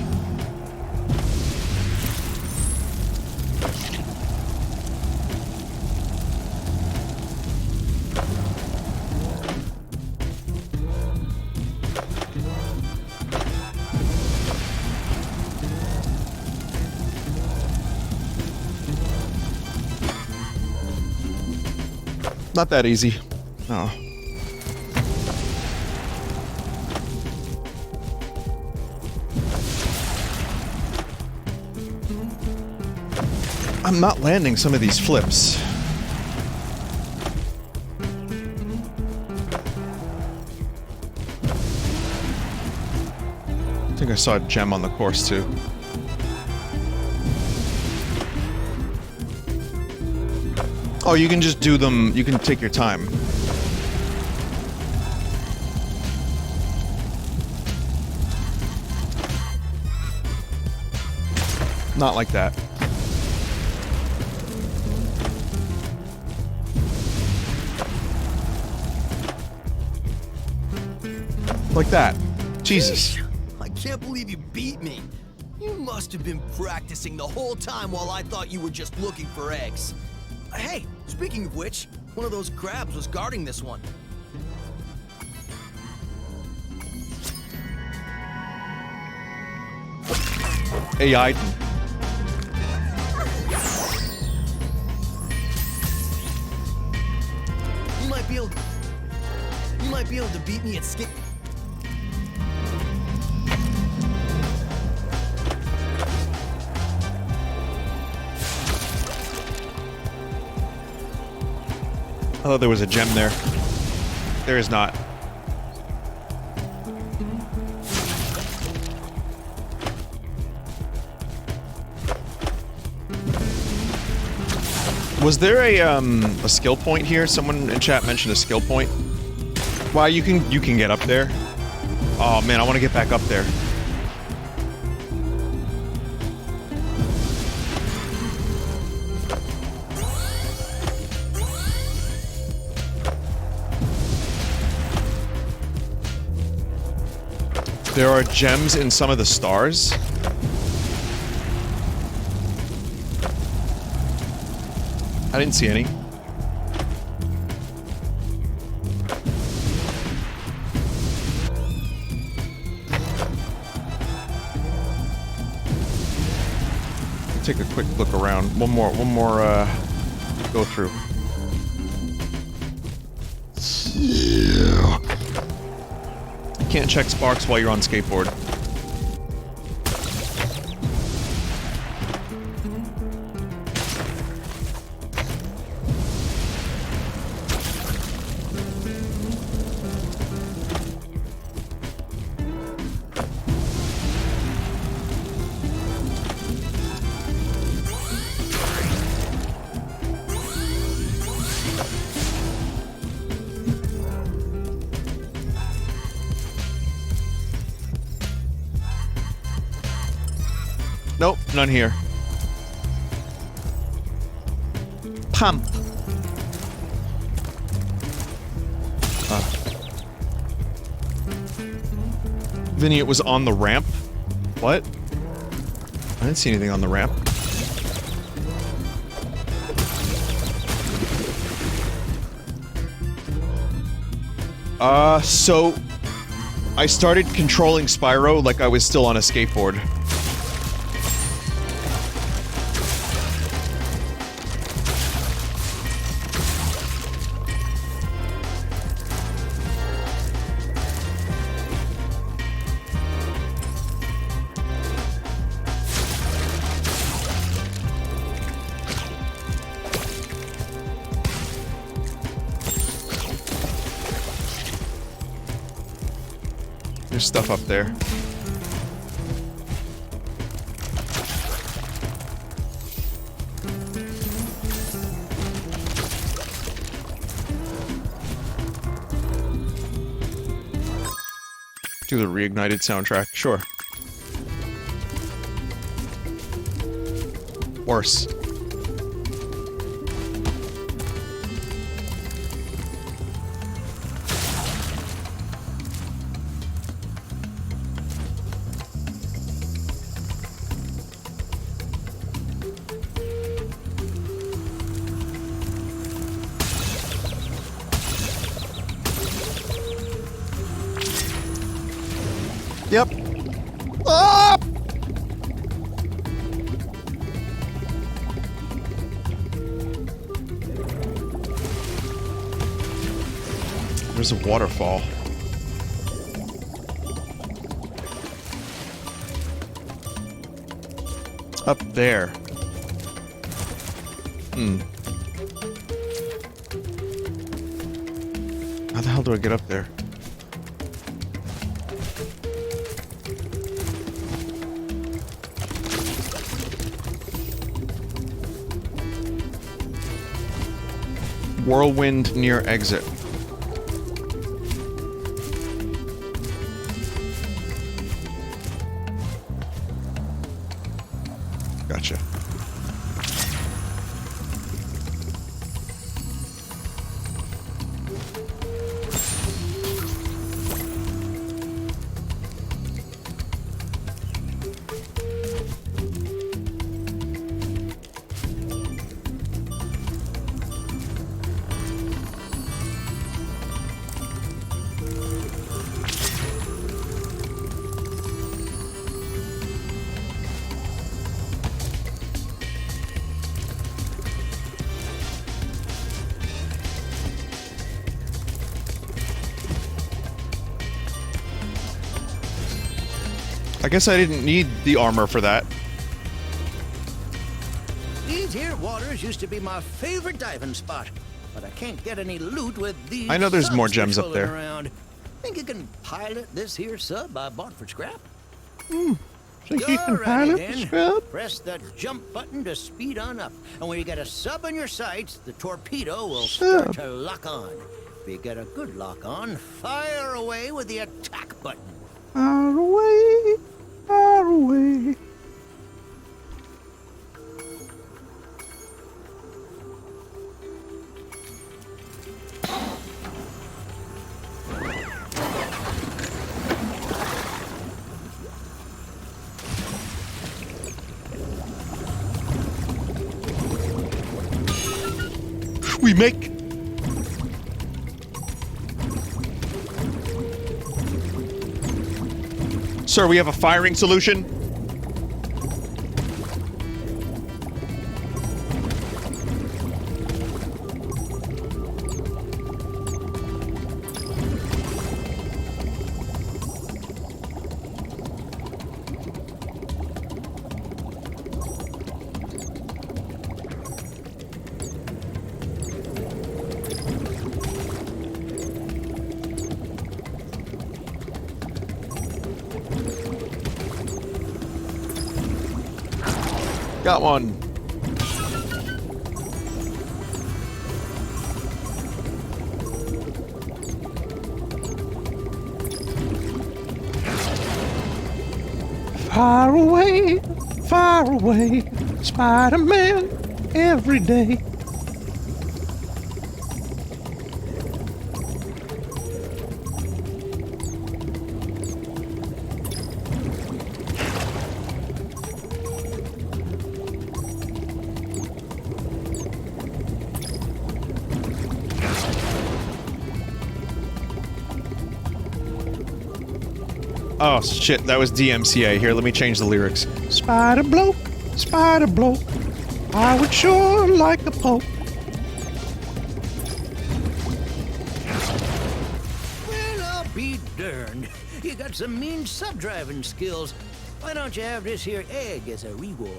Not that easy. No. I'm not landing some of these flips. I think I saw a gem on the course too. Oh, you can just do them, you can take your time. Not like that. Like that. Jesus. I can't believe you beat me. You must have been practicing the whole time while I thought you were just looking for eggs. Hey, speaking of which, one of those crabs was guarding this one. AI. You might be able to beat me at skip. I thought there was a gem there. There is not. Was there a skill point here? Someone in chat mentioned a skill point. Wow, you can get up there. Oh man, I want to get back up there. There are gems in some of the stars. I didn't see any. Take a quick look around. One more go through. Yeah. You can't check sparks while you're on skateboard. Nope, none here. Pump. Vinny, it was on the ramp? What? I didn't see anything on the ramp. So... I started controlling Spyro like I was still on a skateboard. There's stuff up there. Do the reignited soundtrack, sure. Worse. Yep. Ah! There's a waterfall. Up there. How the hell do I get up there? Whirlwind near exit. Gotcha. I guess I didn't need the armor for that. These here waters used to be my favorite diving spot, but I can't get any loot with these. I know there's more subs gems up patrolling there. Around. Think you can pilot this here sub I bought for scrap? Think you can Alrighty pilot then. the scrub? Press the jump button to speed on up, and when you get a sub on your sights, the torpedo will start Sub. to lock on. If you get a good lock on, fire away with the attack button. Far away, far away. We make. Sir, we have a firing solution. Got one. Far away, Spider-Man, every day. Oh shit, that was DMCA. Here, let me change the lyrics. Spider bloke, I would sure like a poke. Well, I'll be darned. You got some mean sub-driving skills. Why don't you have this here egg as a reward?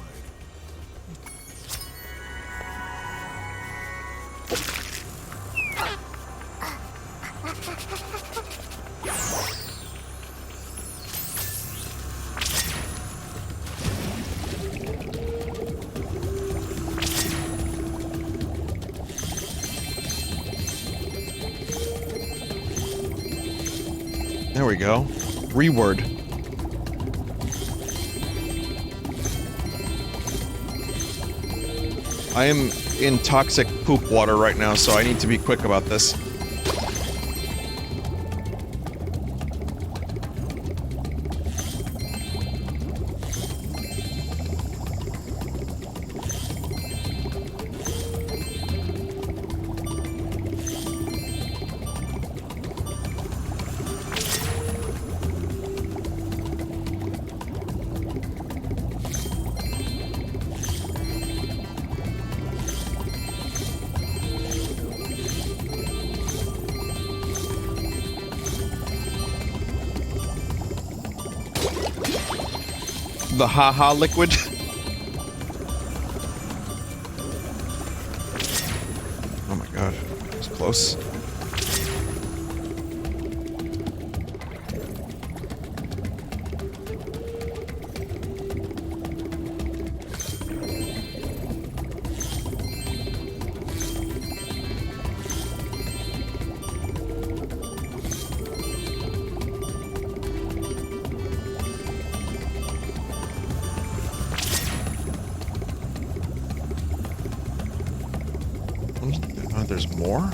There we go. Reward. I am in toxic poop water right now, so I need to be quick about this. The haha liquid. Oh my god, it's close. There's more?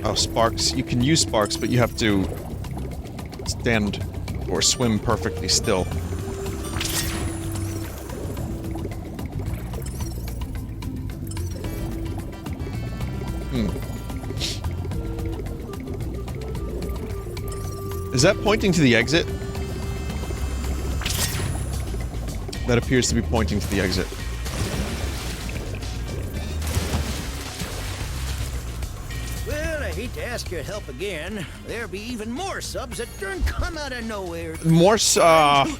Oh, sparks. You can use sparks, but you have to stand or swim perfectly still. Is that pointing to the exit? That appears to be pointing to the exit. To ask your help again, there'll be even more subs that don't come out of nowhere. More subs.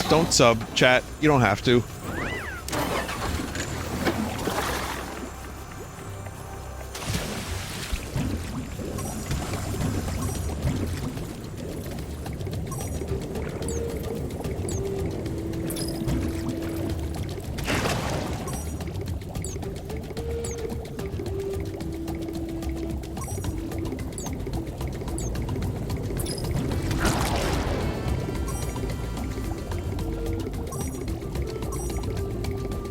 Don't sub, chat. You don't have to.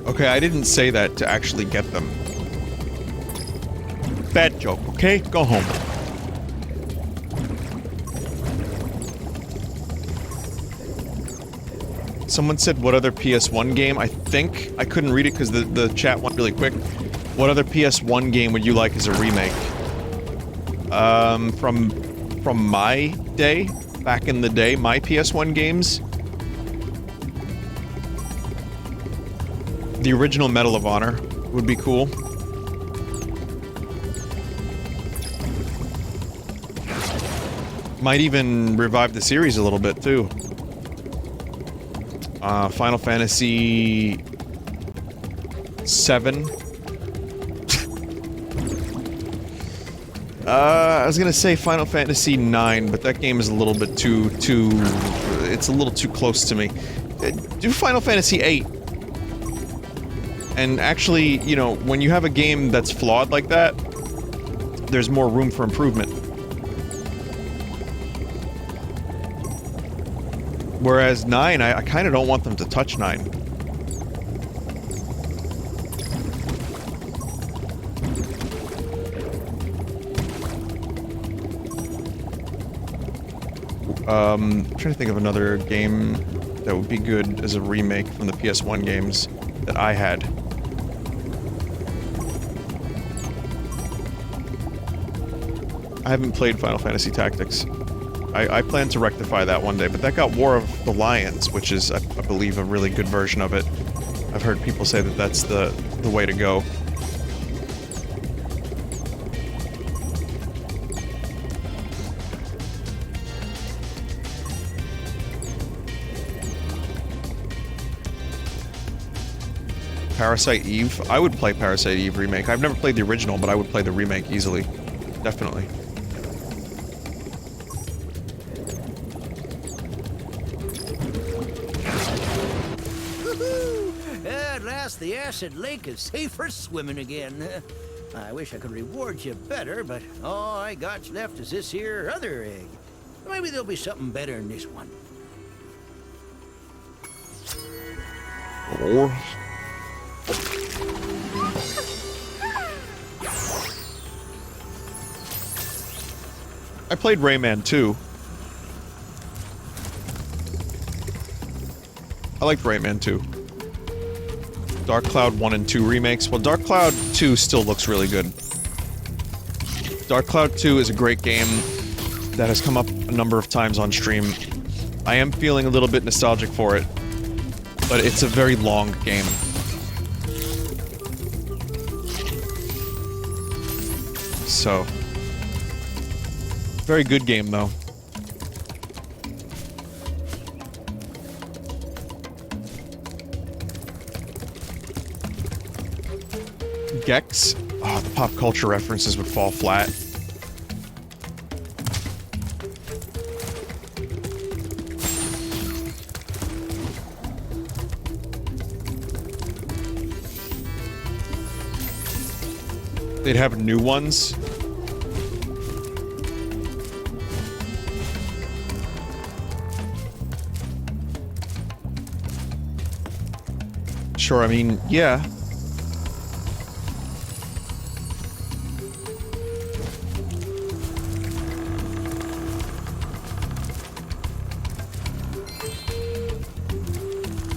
Okay, I didn't say that to actually get them. Bad joke, okay? Go home. Someone said, what other PS1 game? I think, I couldn't read it because the chat went really quick. What other PS1 game would you like as a remake? From my day, back in the day, my PS1 games. The original Medal of Honor would be cool. Might even revive the series a little bit, too. Final Fantasy... 7. I was gonna say Final Fantasy 9, but that game is a little bit too... It's a little too close to me. Do Final Fantasy 8. And actually, you know, when you have a game that's flawed like that, there's more room for improvement. Whereas 9, I kind of don't want them to touch 9. I'm trying to think of another game that would be good as a remake from the PS1 games that I had. I haven't played Final Fantasy Tactics. I plan to rectify that one day, but that got War of the Lions, which is, I believe, a really good version of it. I've heard people say that that's the way to go. Parasite Eve? I would play Parasite Eve Remake. I've never played the original, but I would play the remake easily. Definitely. At last, the acid lake is safe for swimming again. I wish I could reward you better, but all I got's left is this here other egg. Maybe there'll be something better in this one. I played Rayman 2. I liked Rayman 2. Dark Cloud 1 and 2 remakes. Well, Dark Cloud 2 still looks really good. Dark Cloud 2 is a great game that has come up a number of times on stream. I am feeling a little bit nostalgic for it, but it's a very long game. So, very good game though. Gex? Oh, the pop culture references would fall flat. They'd have new ones. Sure, I mean, yeah.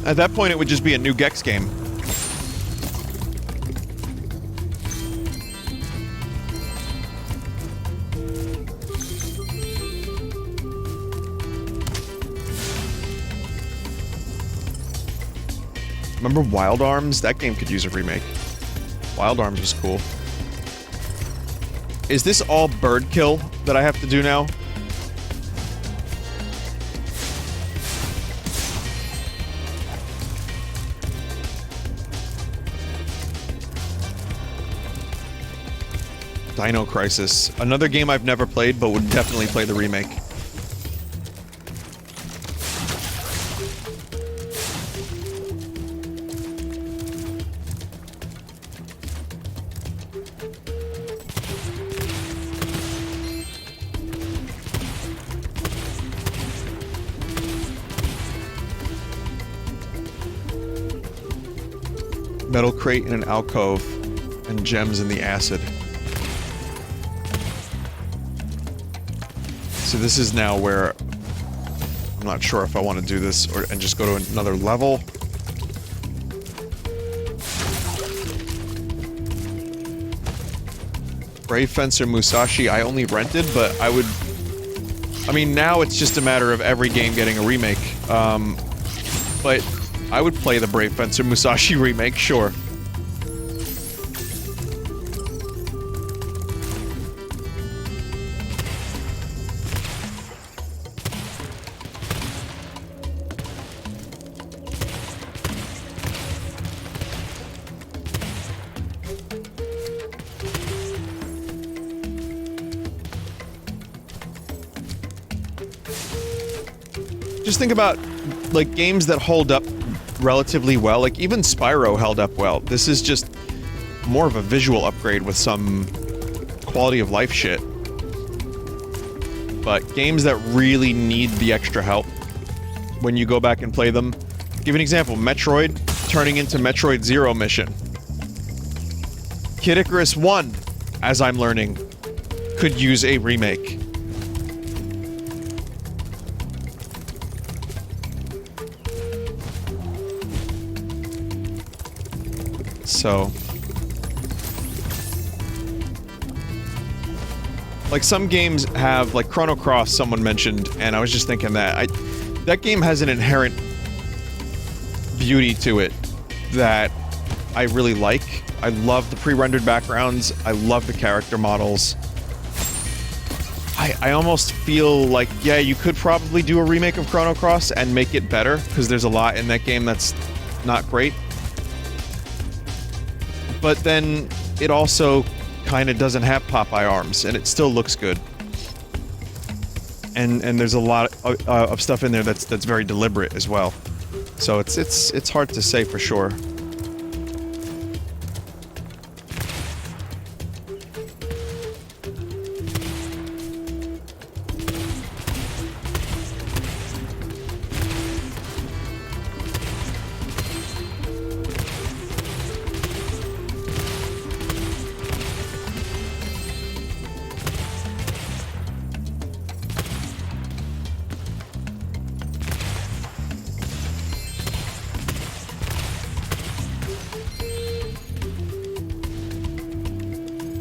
At that point, it would just be a new Gex game. Remember Wild Arms? That game could use a remake. Wild Arms was cool. Is this all bird kill that I have to do now? Dino Crisis. Another game I've never played, but would definitely play the remake. Metal crate in an alcove, and gems in the acid. So this is now where I'm not sure if I want to do this and just go to another level. Brave Fencer Musashi I only rented, but I mean now it's just a matter of every game getting a remake. But I would play the Brave Fencer Musashi remake, sure. Just think about, like, games that hold up relatively well. Like, even Spyro held up well. This is just more of a visual upgrade with some quality of life shit. But games that really need the extra help when you go back and play them. Give you an example. Metroid turning into Metroid Zero Mission. Kid Icarus 1, as I'm learning, could use a remake. So, like, some games have, like Chrono Cross, someone mentioned, and I was just thinking that that game has an inherent beauty to it that I really like. I love the pre-rendered backgrounds. I love the character models. I almost feel like, yeah, you could probably do a remake of Chrono Cross and make it better, because there's a lot in that game that's not great. But then it also kind of doesn't have Popeye arms, and it still looks good. And there's a lot of stuff in there that's very deliberate as well. So it's hard to say for sure.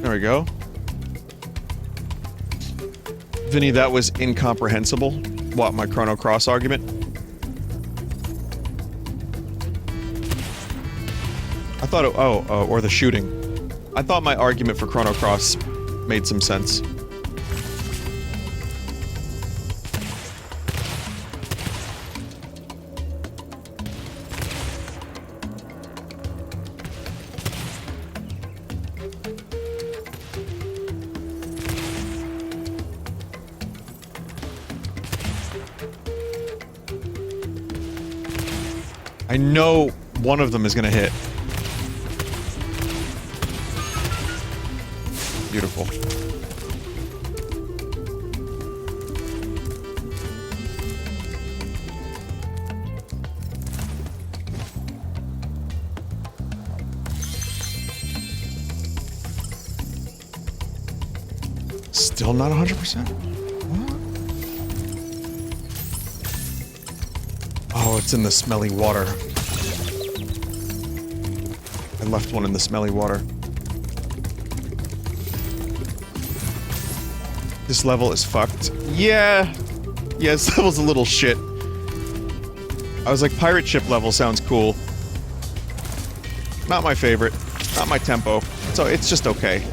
There we go. Vinny, that was incomprehensible. What, my Chrono Cross argument? I thought it, or the shooting. I thought my argument for Chrono Cross made some sense. I know one of them is gonna hit. Beautiful. Still not 100%? What? Oh, it's in the smelly water. I left one in the smelly water. This level is fucked. Yeah. Yeah, this level's a little shit. I was like, pirate ship level sounds cool. Not my favorite. Not my tempo. So it's just okay.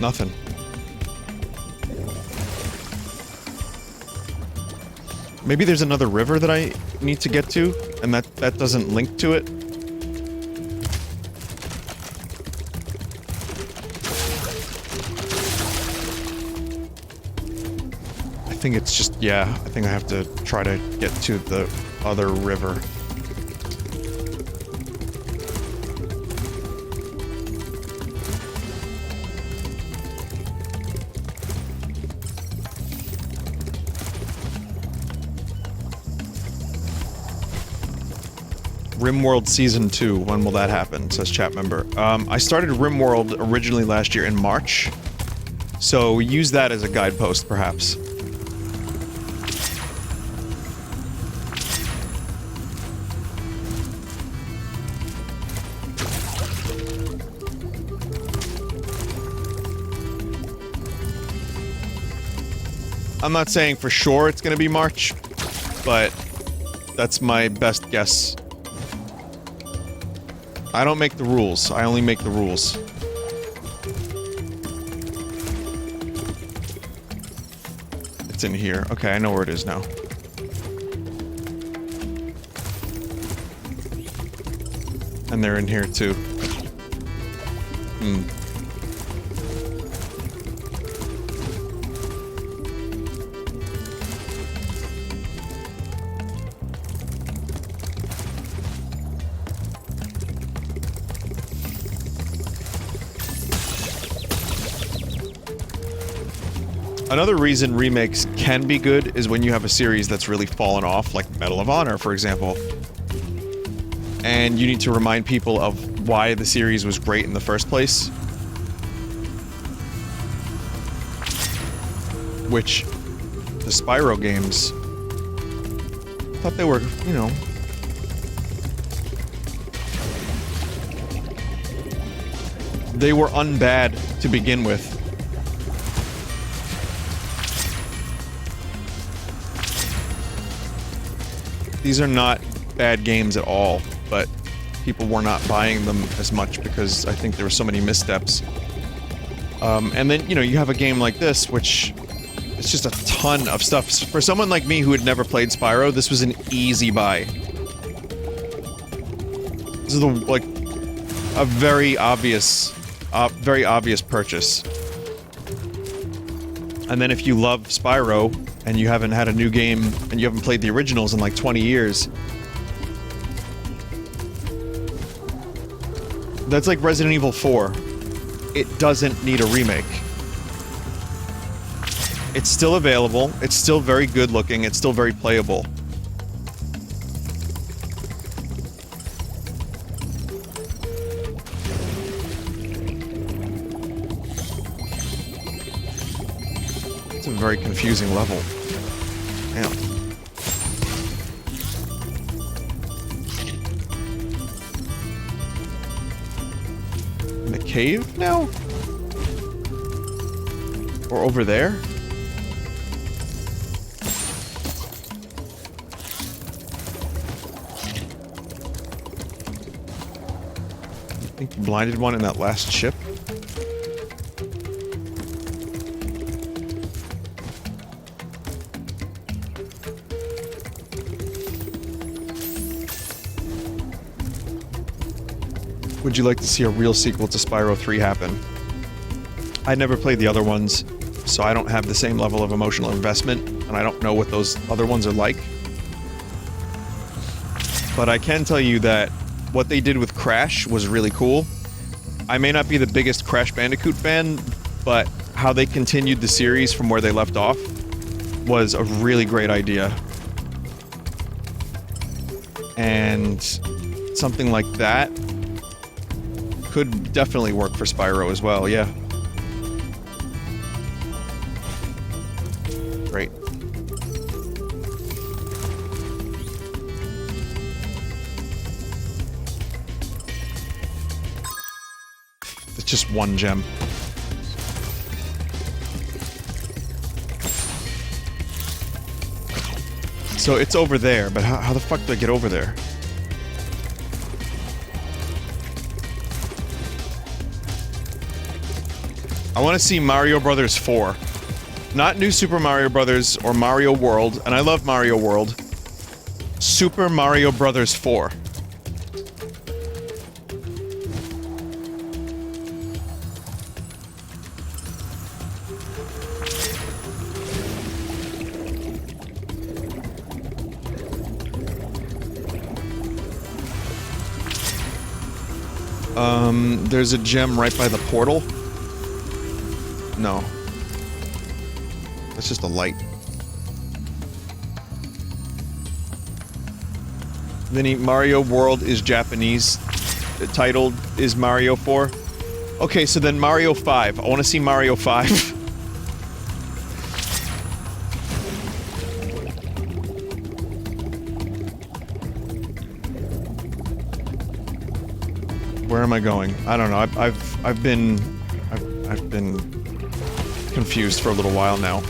Nothing. Maybe there's another river that I need to get to, and that doesn't link to it. I think it's just, yeah, I think I have to try to get to the other river. RimWorld Season 2, when will that happen? Says chat member. I started RimWorld originally last year in March, so use that as a guidepost, perhaps. I'm not saying for sure it's gonna be March, but that's my best guess. I don't make the rules. I only make the rules. It's in here. Okay, I know where it is now. And they're in here too. Hmm. Another reason remakes can be good is when you have a series that's really fallen off, like Medal of Honor, for example. And you need to remind people of why the series was great in the first place. Which, the Spyro games, I thought they were, you know... They were unbad to begin with. These are not bad games at all, but people were not buying them as much because I think there were so many missteps. And then, you know, you have a game like this, which it's just a ton of stuff. For someone like me who had never played Spyro, this was an easy buy. This is like a very obvious purchase. And then if you love Spyro, and you haven't had a new game, and you haven't played the originals in like 20 years. That's like Resident Evil 4. It doesn't need a remake. It's still available, it's still very good looking, it's still very playable. very confusing level. Damn. In the cave now? Or over there? I think blinded one in that last ship. Would you like to see a real sequel to Spyro 3 happen? I never played the other ones, so I don't have the same level of emotional investment, and I don't know what those other ones are like. But I can tell you that what they did with Crash was really cool. I may not be the biggest Crash Bandicoot fan, but how they continued the series from where they left off was a really great idea. And something like that could definitely work for Spyro as well, yeah. Great. It's just one gem. So it's over there, but how the fuck do I get over there? I want to see Mario Brothers 4. Not New Super Mario Brothers or Mario World, and I love Mario World. Super Mario Brothers 4. There's a gem right by the portal. No. That's just a light. Vinny, Mario World is Japanese. The title is Mario 4. Okay, so then Mario 5. I want to see Mario 5. Where am I going? I don't know. I've been confused for a little while now.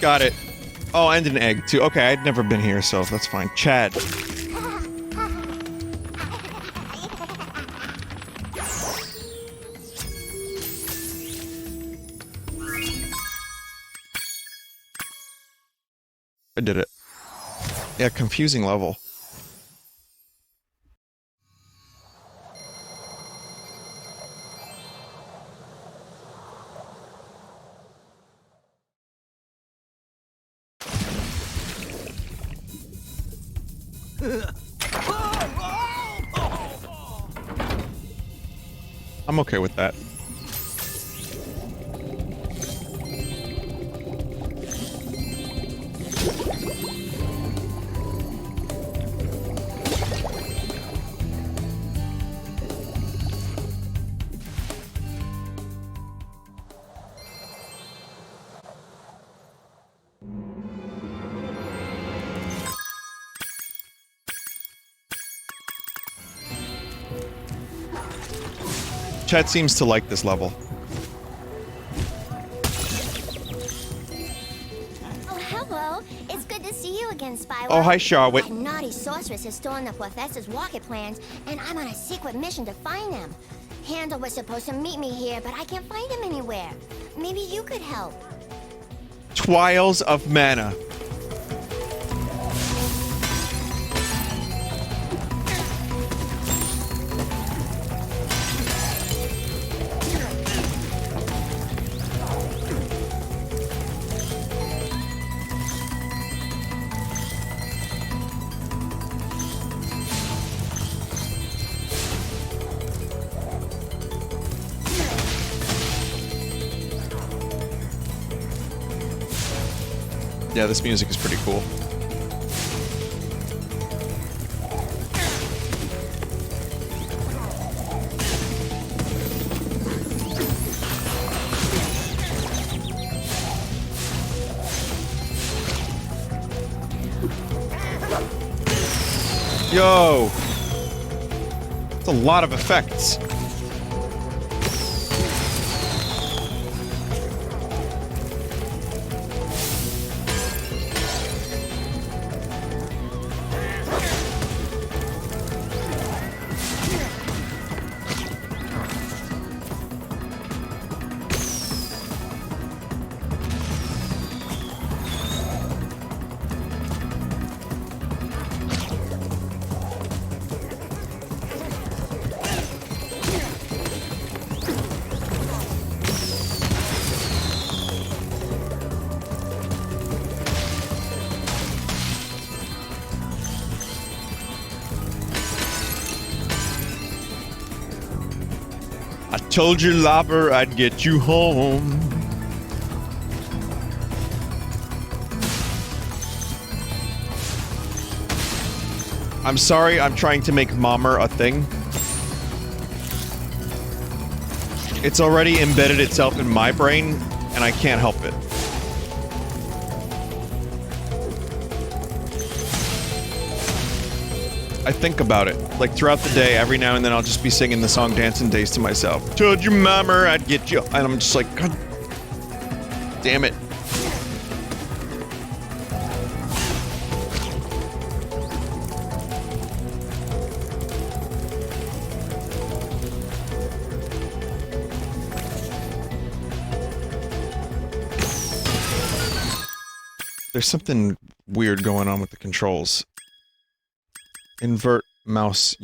Got it. Oh, and an egg too. Okay, I'd never been here, so that's fine. Chad. I did it. Yeah, confusing level. I'm okay with that. Chat seems to like this level. Oh, hello. It's good to see you again, Spyro. Oh, hi, Charlotte. That naughty sorceress has stolen the professor's rocket plans, and I'm on a secret mission to find them. Handel was supposed to meet me here, but I can't find him anywhere. Maybe you could help. Trials of Mana. Yeah, this music is pretty cool. Yo! That's a lot of effects. Told you, Lobber, I'd get you home. I'm sorry, I'm trying to make Mommer a thing. It's already embedded itself in my brain, and I can't help it. I think about it. Like, throughout the day, every now and then I'll just be singing the song Dancing Days to myself. Told your mama I'd get you. And I'm just like, God damn it. There's something weird going on with the controls. Invert mouse,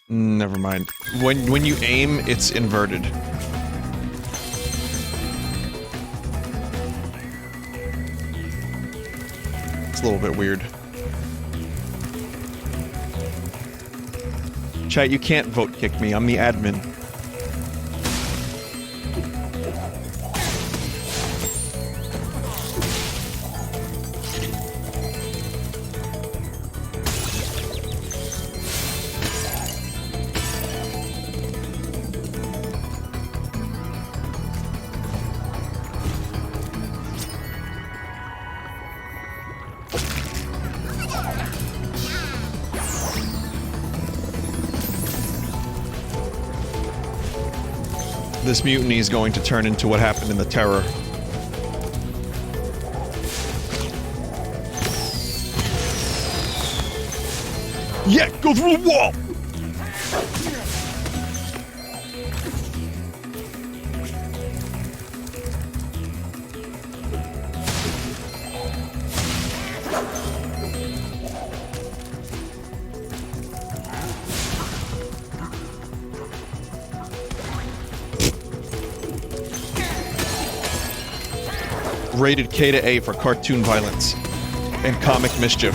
never mind. When you aim, it's inverted. It's a little bit weird. Chat, you can't vote kick me. I'm the admin. This mutiny is going to turn into what happened in the Terror. Yeah, go through the wall! Rated K to A for cartoon violence and comic mischief.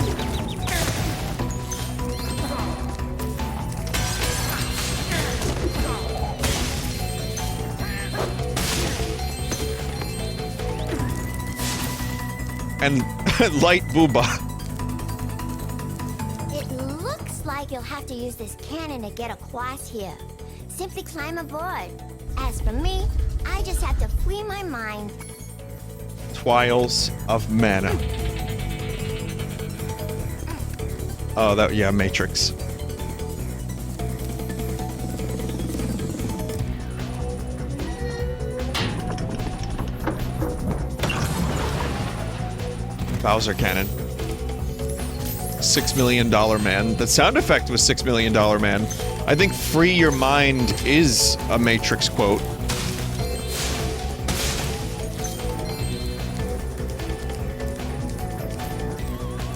And light booba. It looks like you'll have to use this cannon to get across here. Simply climb aboard. As for me, I just have to free my mind. Trials of Mana. Oh, that, yeah, Matrix. Bowser Cannon. $6 Million Man. The sound effect was $6 Million Man. I think free your mind is a Matrix quote.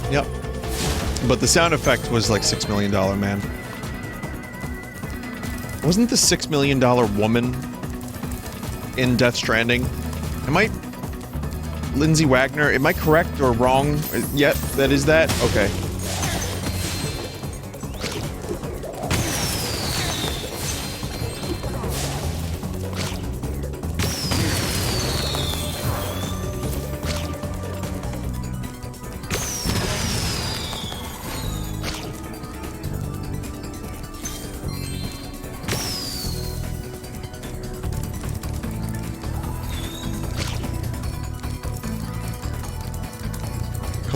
Yep. But the sound effect was like $6 Million Man. Wasn't the $6 Million Woman in Death Stranding? Am I... Lindsay Wagner, am I correct or wrong yet? That is that? Okay.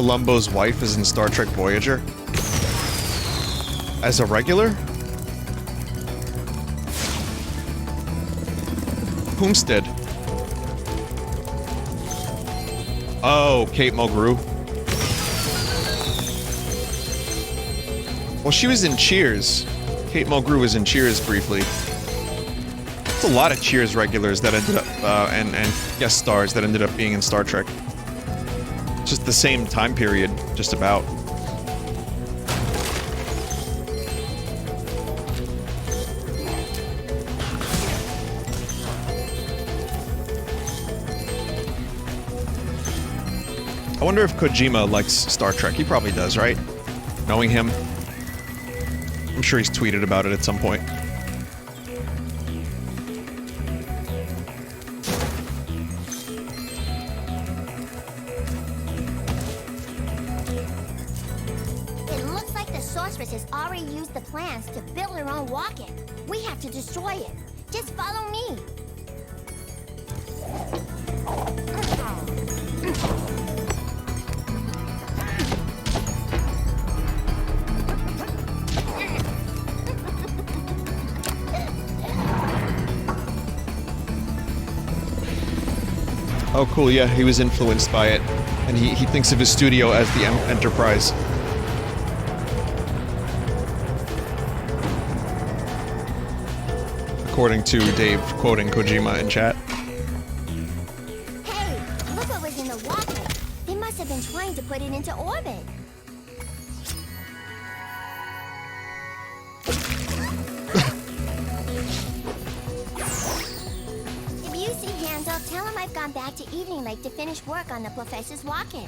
Columbo's wife is in Star Trek Voyager? As a regular? Homestead. Oh, Kate Mulgrew. Well, she was in Cheers. Kate Mulgrew was in Cheers briefly. There's a lot of Cheers regulars that ended up, and guest stars that ended up being in Star Trek. Just the same time period, just about. I wonder if Kojima likes Star Trek. He probably does, right? Knowing him. I'm sure he's tweeted about it at some point. It looks like the sorceress has already used the plans to build her own walk-in. We have to destroy it. Just follow me. Oh, cool, yeah, he was influenced by it. And he thinks of his studio as the Enterprise. According to Dave quoting Kojima in chat. Hey, look what was in the walk-in. They must have been trying to put it into orbit. If you see Handel, tell him I've gone back to Evening Lake to finish work on the professor's walk-in.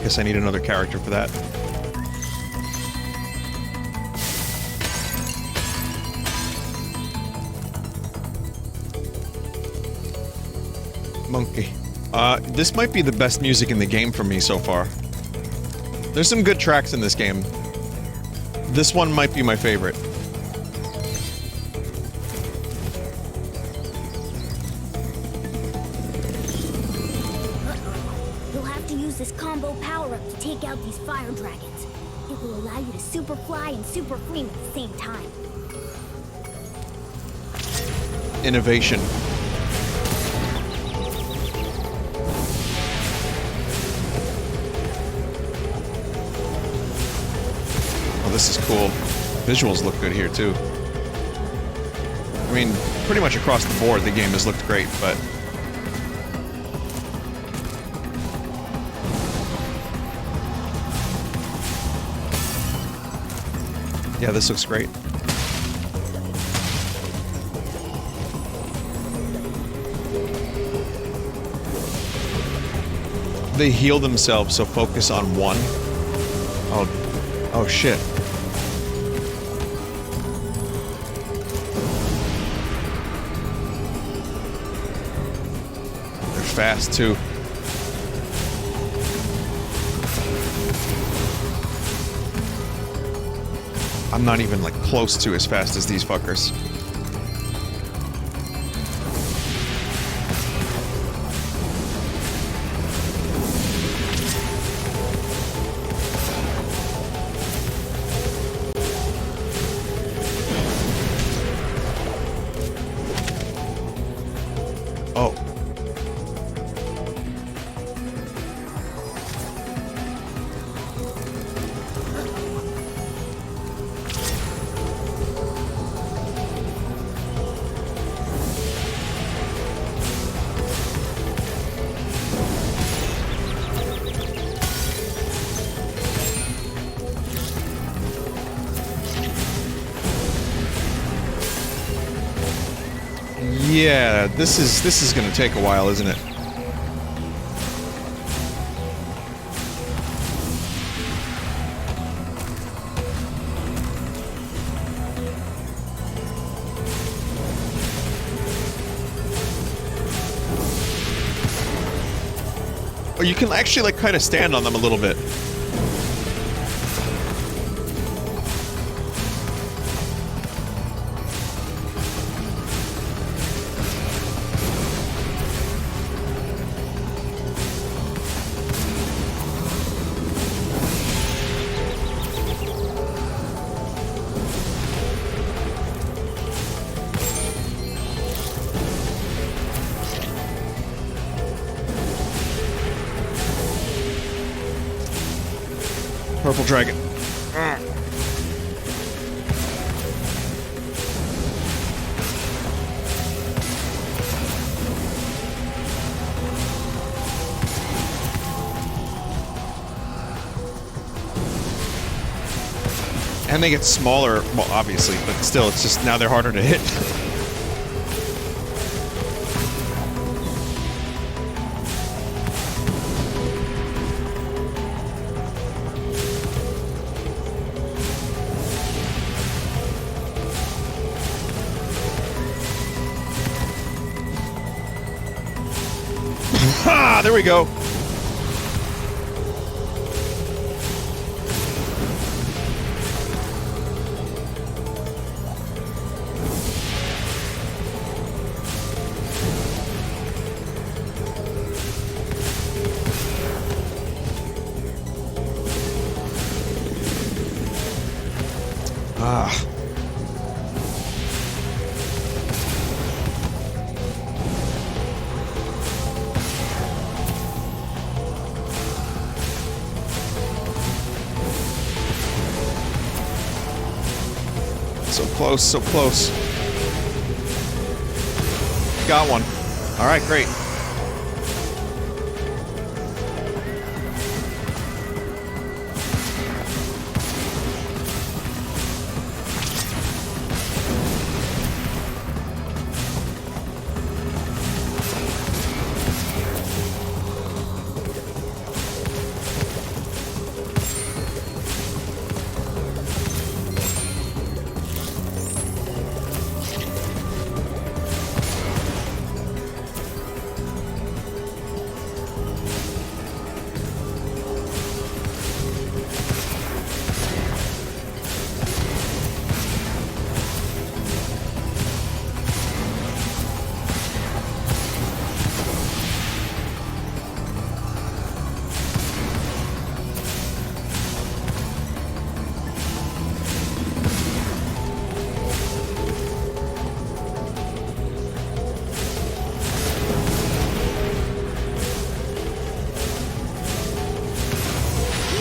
Guess I need another character for that. Monkey. This might be the best music in the game for me so far. There's some good tracks in this game. This one might be my favorite. You'll have to use this combo power-up to take out these fire dragons. It will allow you to super fly and super flame at the same time. Innovation. Oh, this is cool. Visuals look good here, too. I mean, pretty much across the board, the game has looked great, but... yeah, this looks great. They heal themselves, so focus on one. Oh shit. They're fast too. I'm not even like close to as fast as these fuckers. Oh. Yeah, this is gonna take a while, isn't it? you can actually, like, kind of stand on them a little bit. Purple dragon. And they get smaller, well, obviously, but still, it's just now they're harder to hit. Ah, there we go. Ah. So close, so close. Got one. All right, great.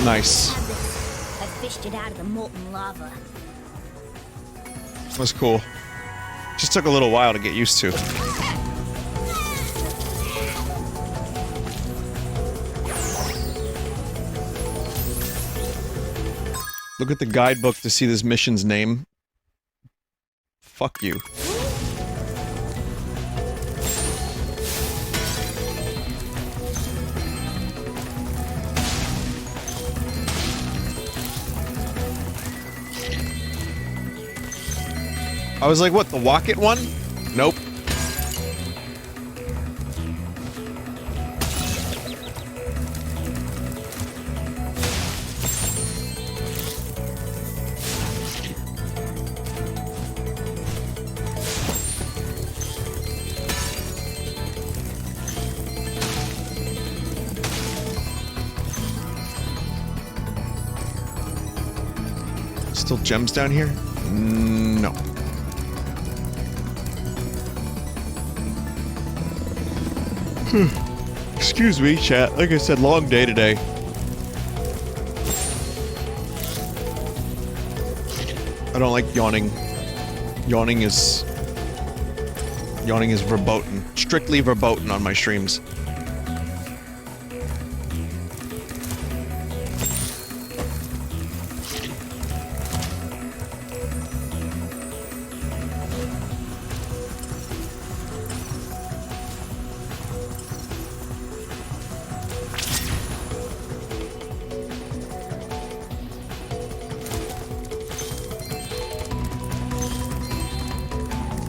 Nice. I fished it out of the molten lava. Was cool. Just took a little while to get used to. Look at the guidebook to see this mission's name. Fuck you. I was like, what, the Walk It one? Nope. Still gems down here? No. Excuse me, chat. Like I said, long day today. I don't like yawning. Yawning is verboten. Strictly verboten on my streams.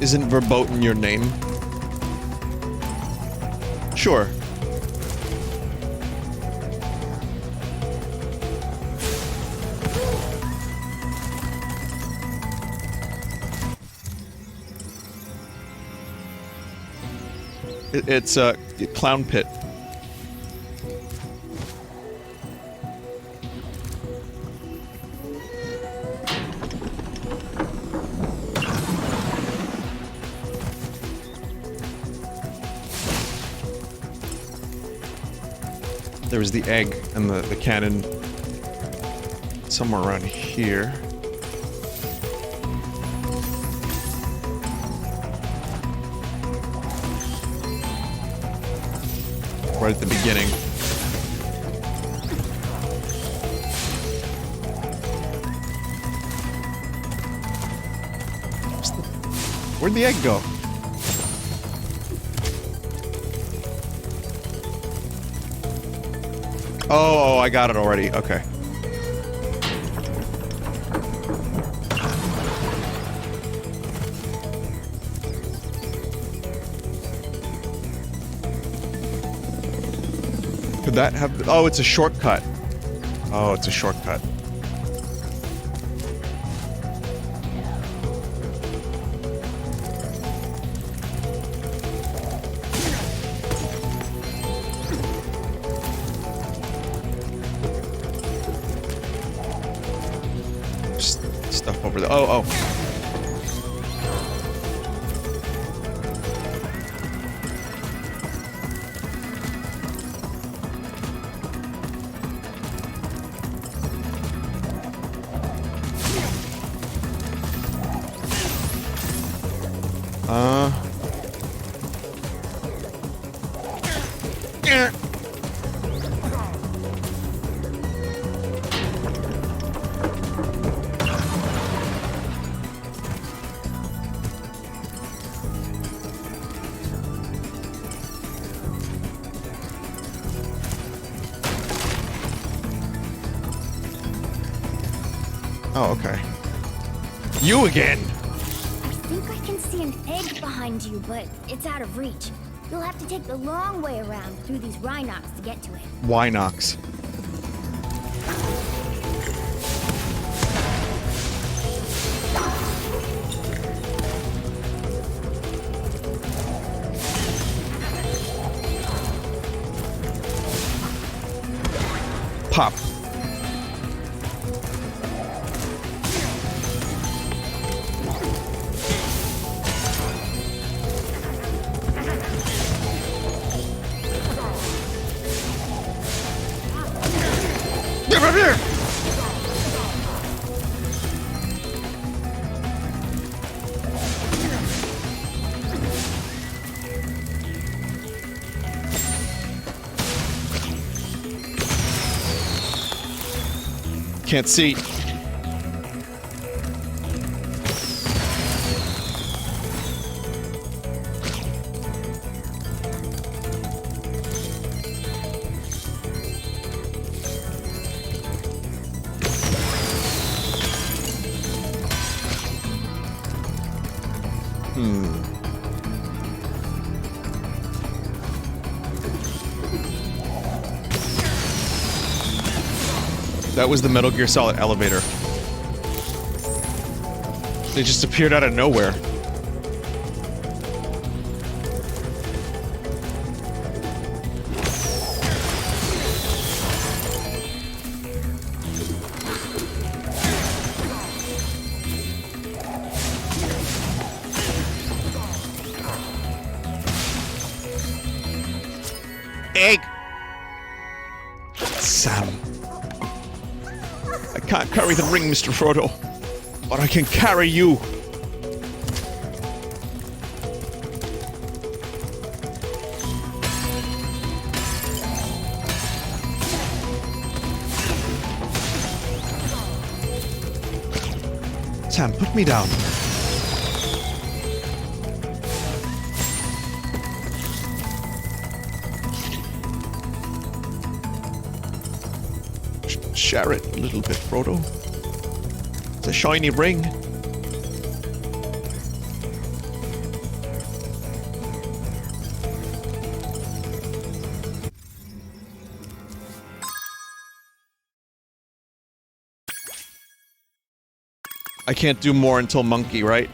Isn't verboten your name? Sure. It's a clown pit. There was the egg and the cannon somewhere around here. Right at the beginning. Where'd the egg go? Oh, I got it already. Okay. Could that have... Oh, it's a shortcut. Oh, it's a shortcut. Stuff over there. Oh, oh. Oh, okay. You again! I think I can see an egg behind you, but it's out of reach. You'll have to take the long way around through these Rhinox to get to it. Winox. Pop. Get right here! Can't see. That was the Metal Gear Solid elevator. They just appeared out of nowhere. Egg! Sam. I can't carry the ring, Mr. Frodo, but I can carry you. Sam, put me down. Share it a little bit, Frodo. It's a shiny ring. I can't do more until Monkey, right?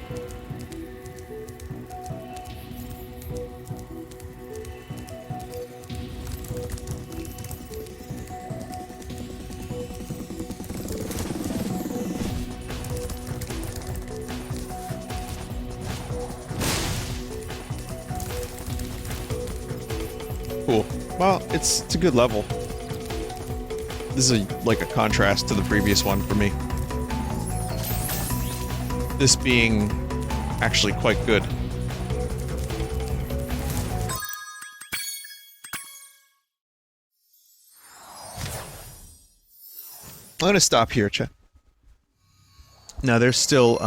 Cool. Well, it's a good level. This is like a contrast to the previous one for me. This being actually quite good. I'm gonna stop here, chat. Now, there's still,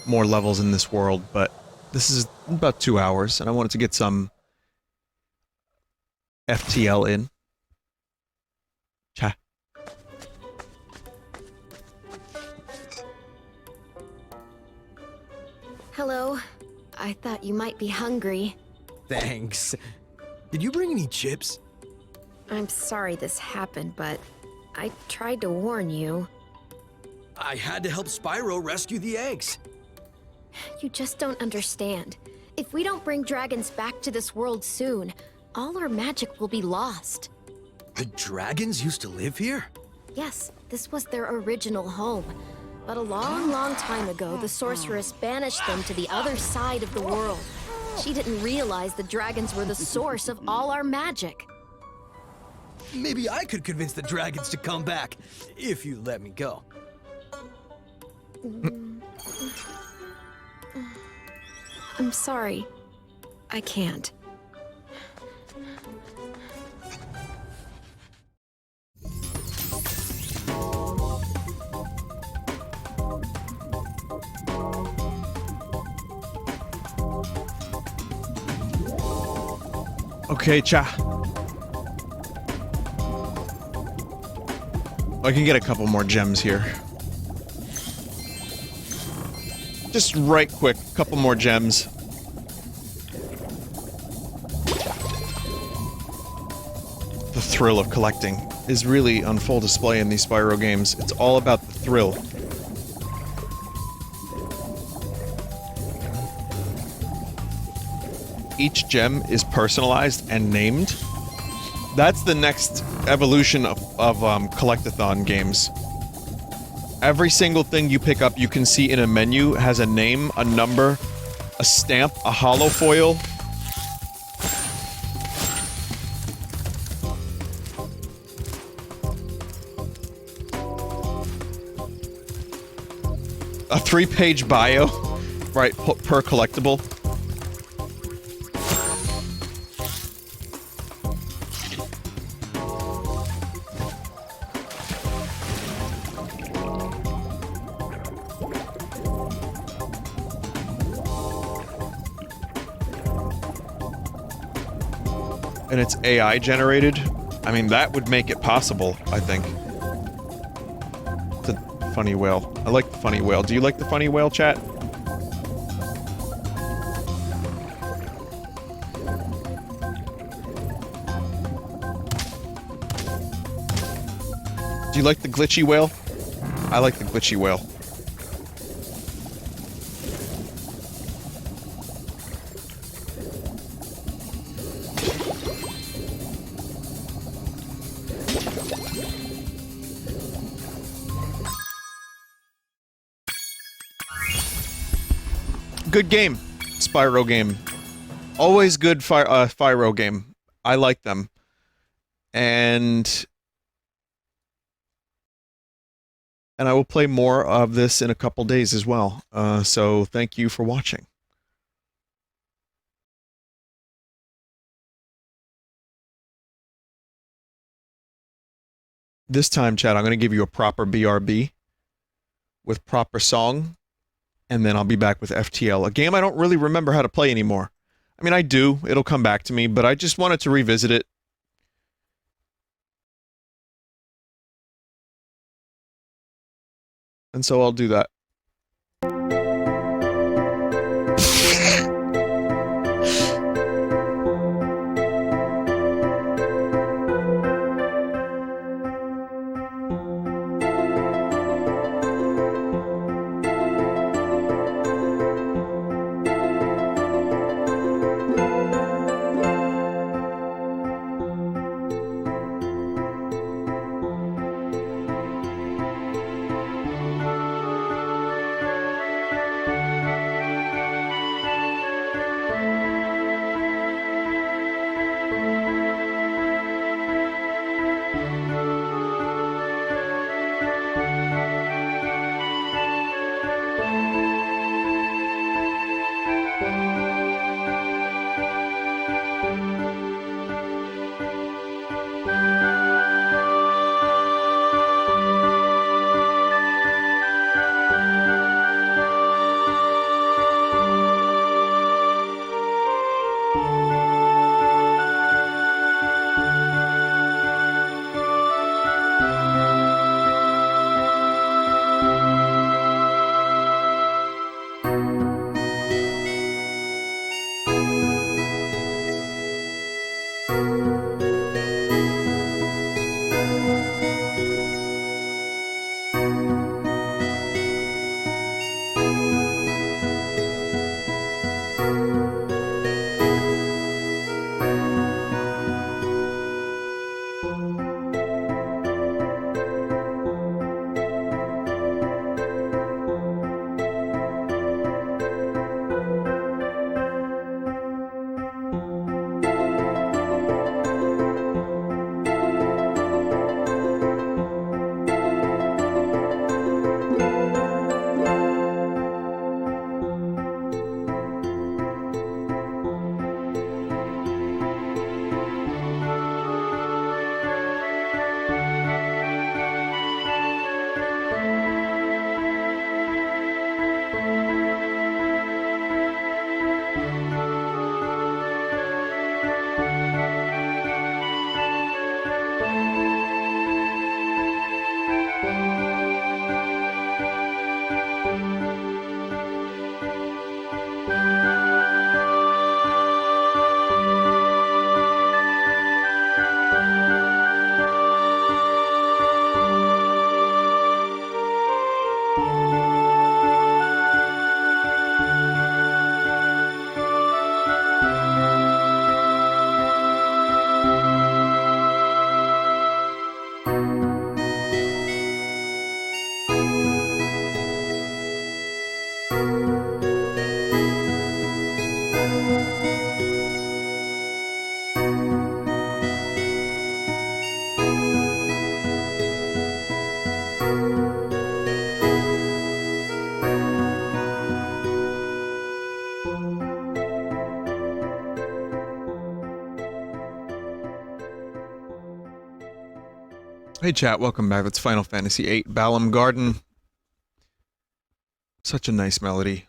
more levels in this world, but this is about 2 hours, and I wanted to get some FTL in. Cha. Hello. I thought you might be hungry. Thanks. Did you bring any chips? I'm sorry this happened, but I tried to warn you. I had to help Spyro rescue the eggs. You just don't understand. If we don't bring dragons back to this world soon, all our magic will be lost. The dragons used to live here? Yes, this was their original home. But a long, long time ago, the sorceress banished them to the other side of the world. She didn't realize the dragons were the source of all our magic. Maybe I could convince the dragons to come back, if you let me go. I'm sorry. I can't. Okay, cha. I can get a couple more gems here. Just right quick, couple more gems. The thrill of collecting is really on full display in these Spyro games. It's all about the thrill. Each gem is personalized and named. That's the next evolution of collectathon games. Every single thing you pick up, you can see in a menu, has a name, a number, a stamp, a holo foil. A 3-page bio, right, per collectible. And it's AI generated. I mean, that would make it possible, I think. It's a funny whale. I like the funny whale. Do you like the funny whale, chat? Do you like the glitchy whale? I like the glitchy whale. Good game. Spyro game. Always good Spyro game. I like them. And I will play more of this in a couple days as well. So thank you for watching. This time, chat, I'm going to give you a proper BRB with proper song. And then I'll be back with FTL, a game I don't really remember how to play anymore. I mean, I do. It'll come back to me, but I just wanted to revisit it. And so I'll do that. Hey chat, welcome back. It's Final Fantasy VIII, Balam Garden. Such a nice melody.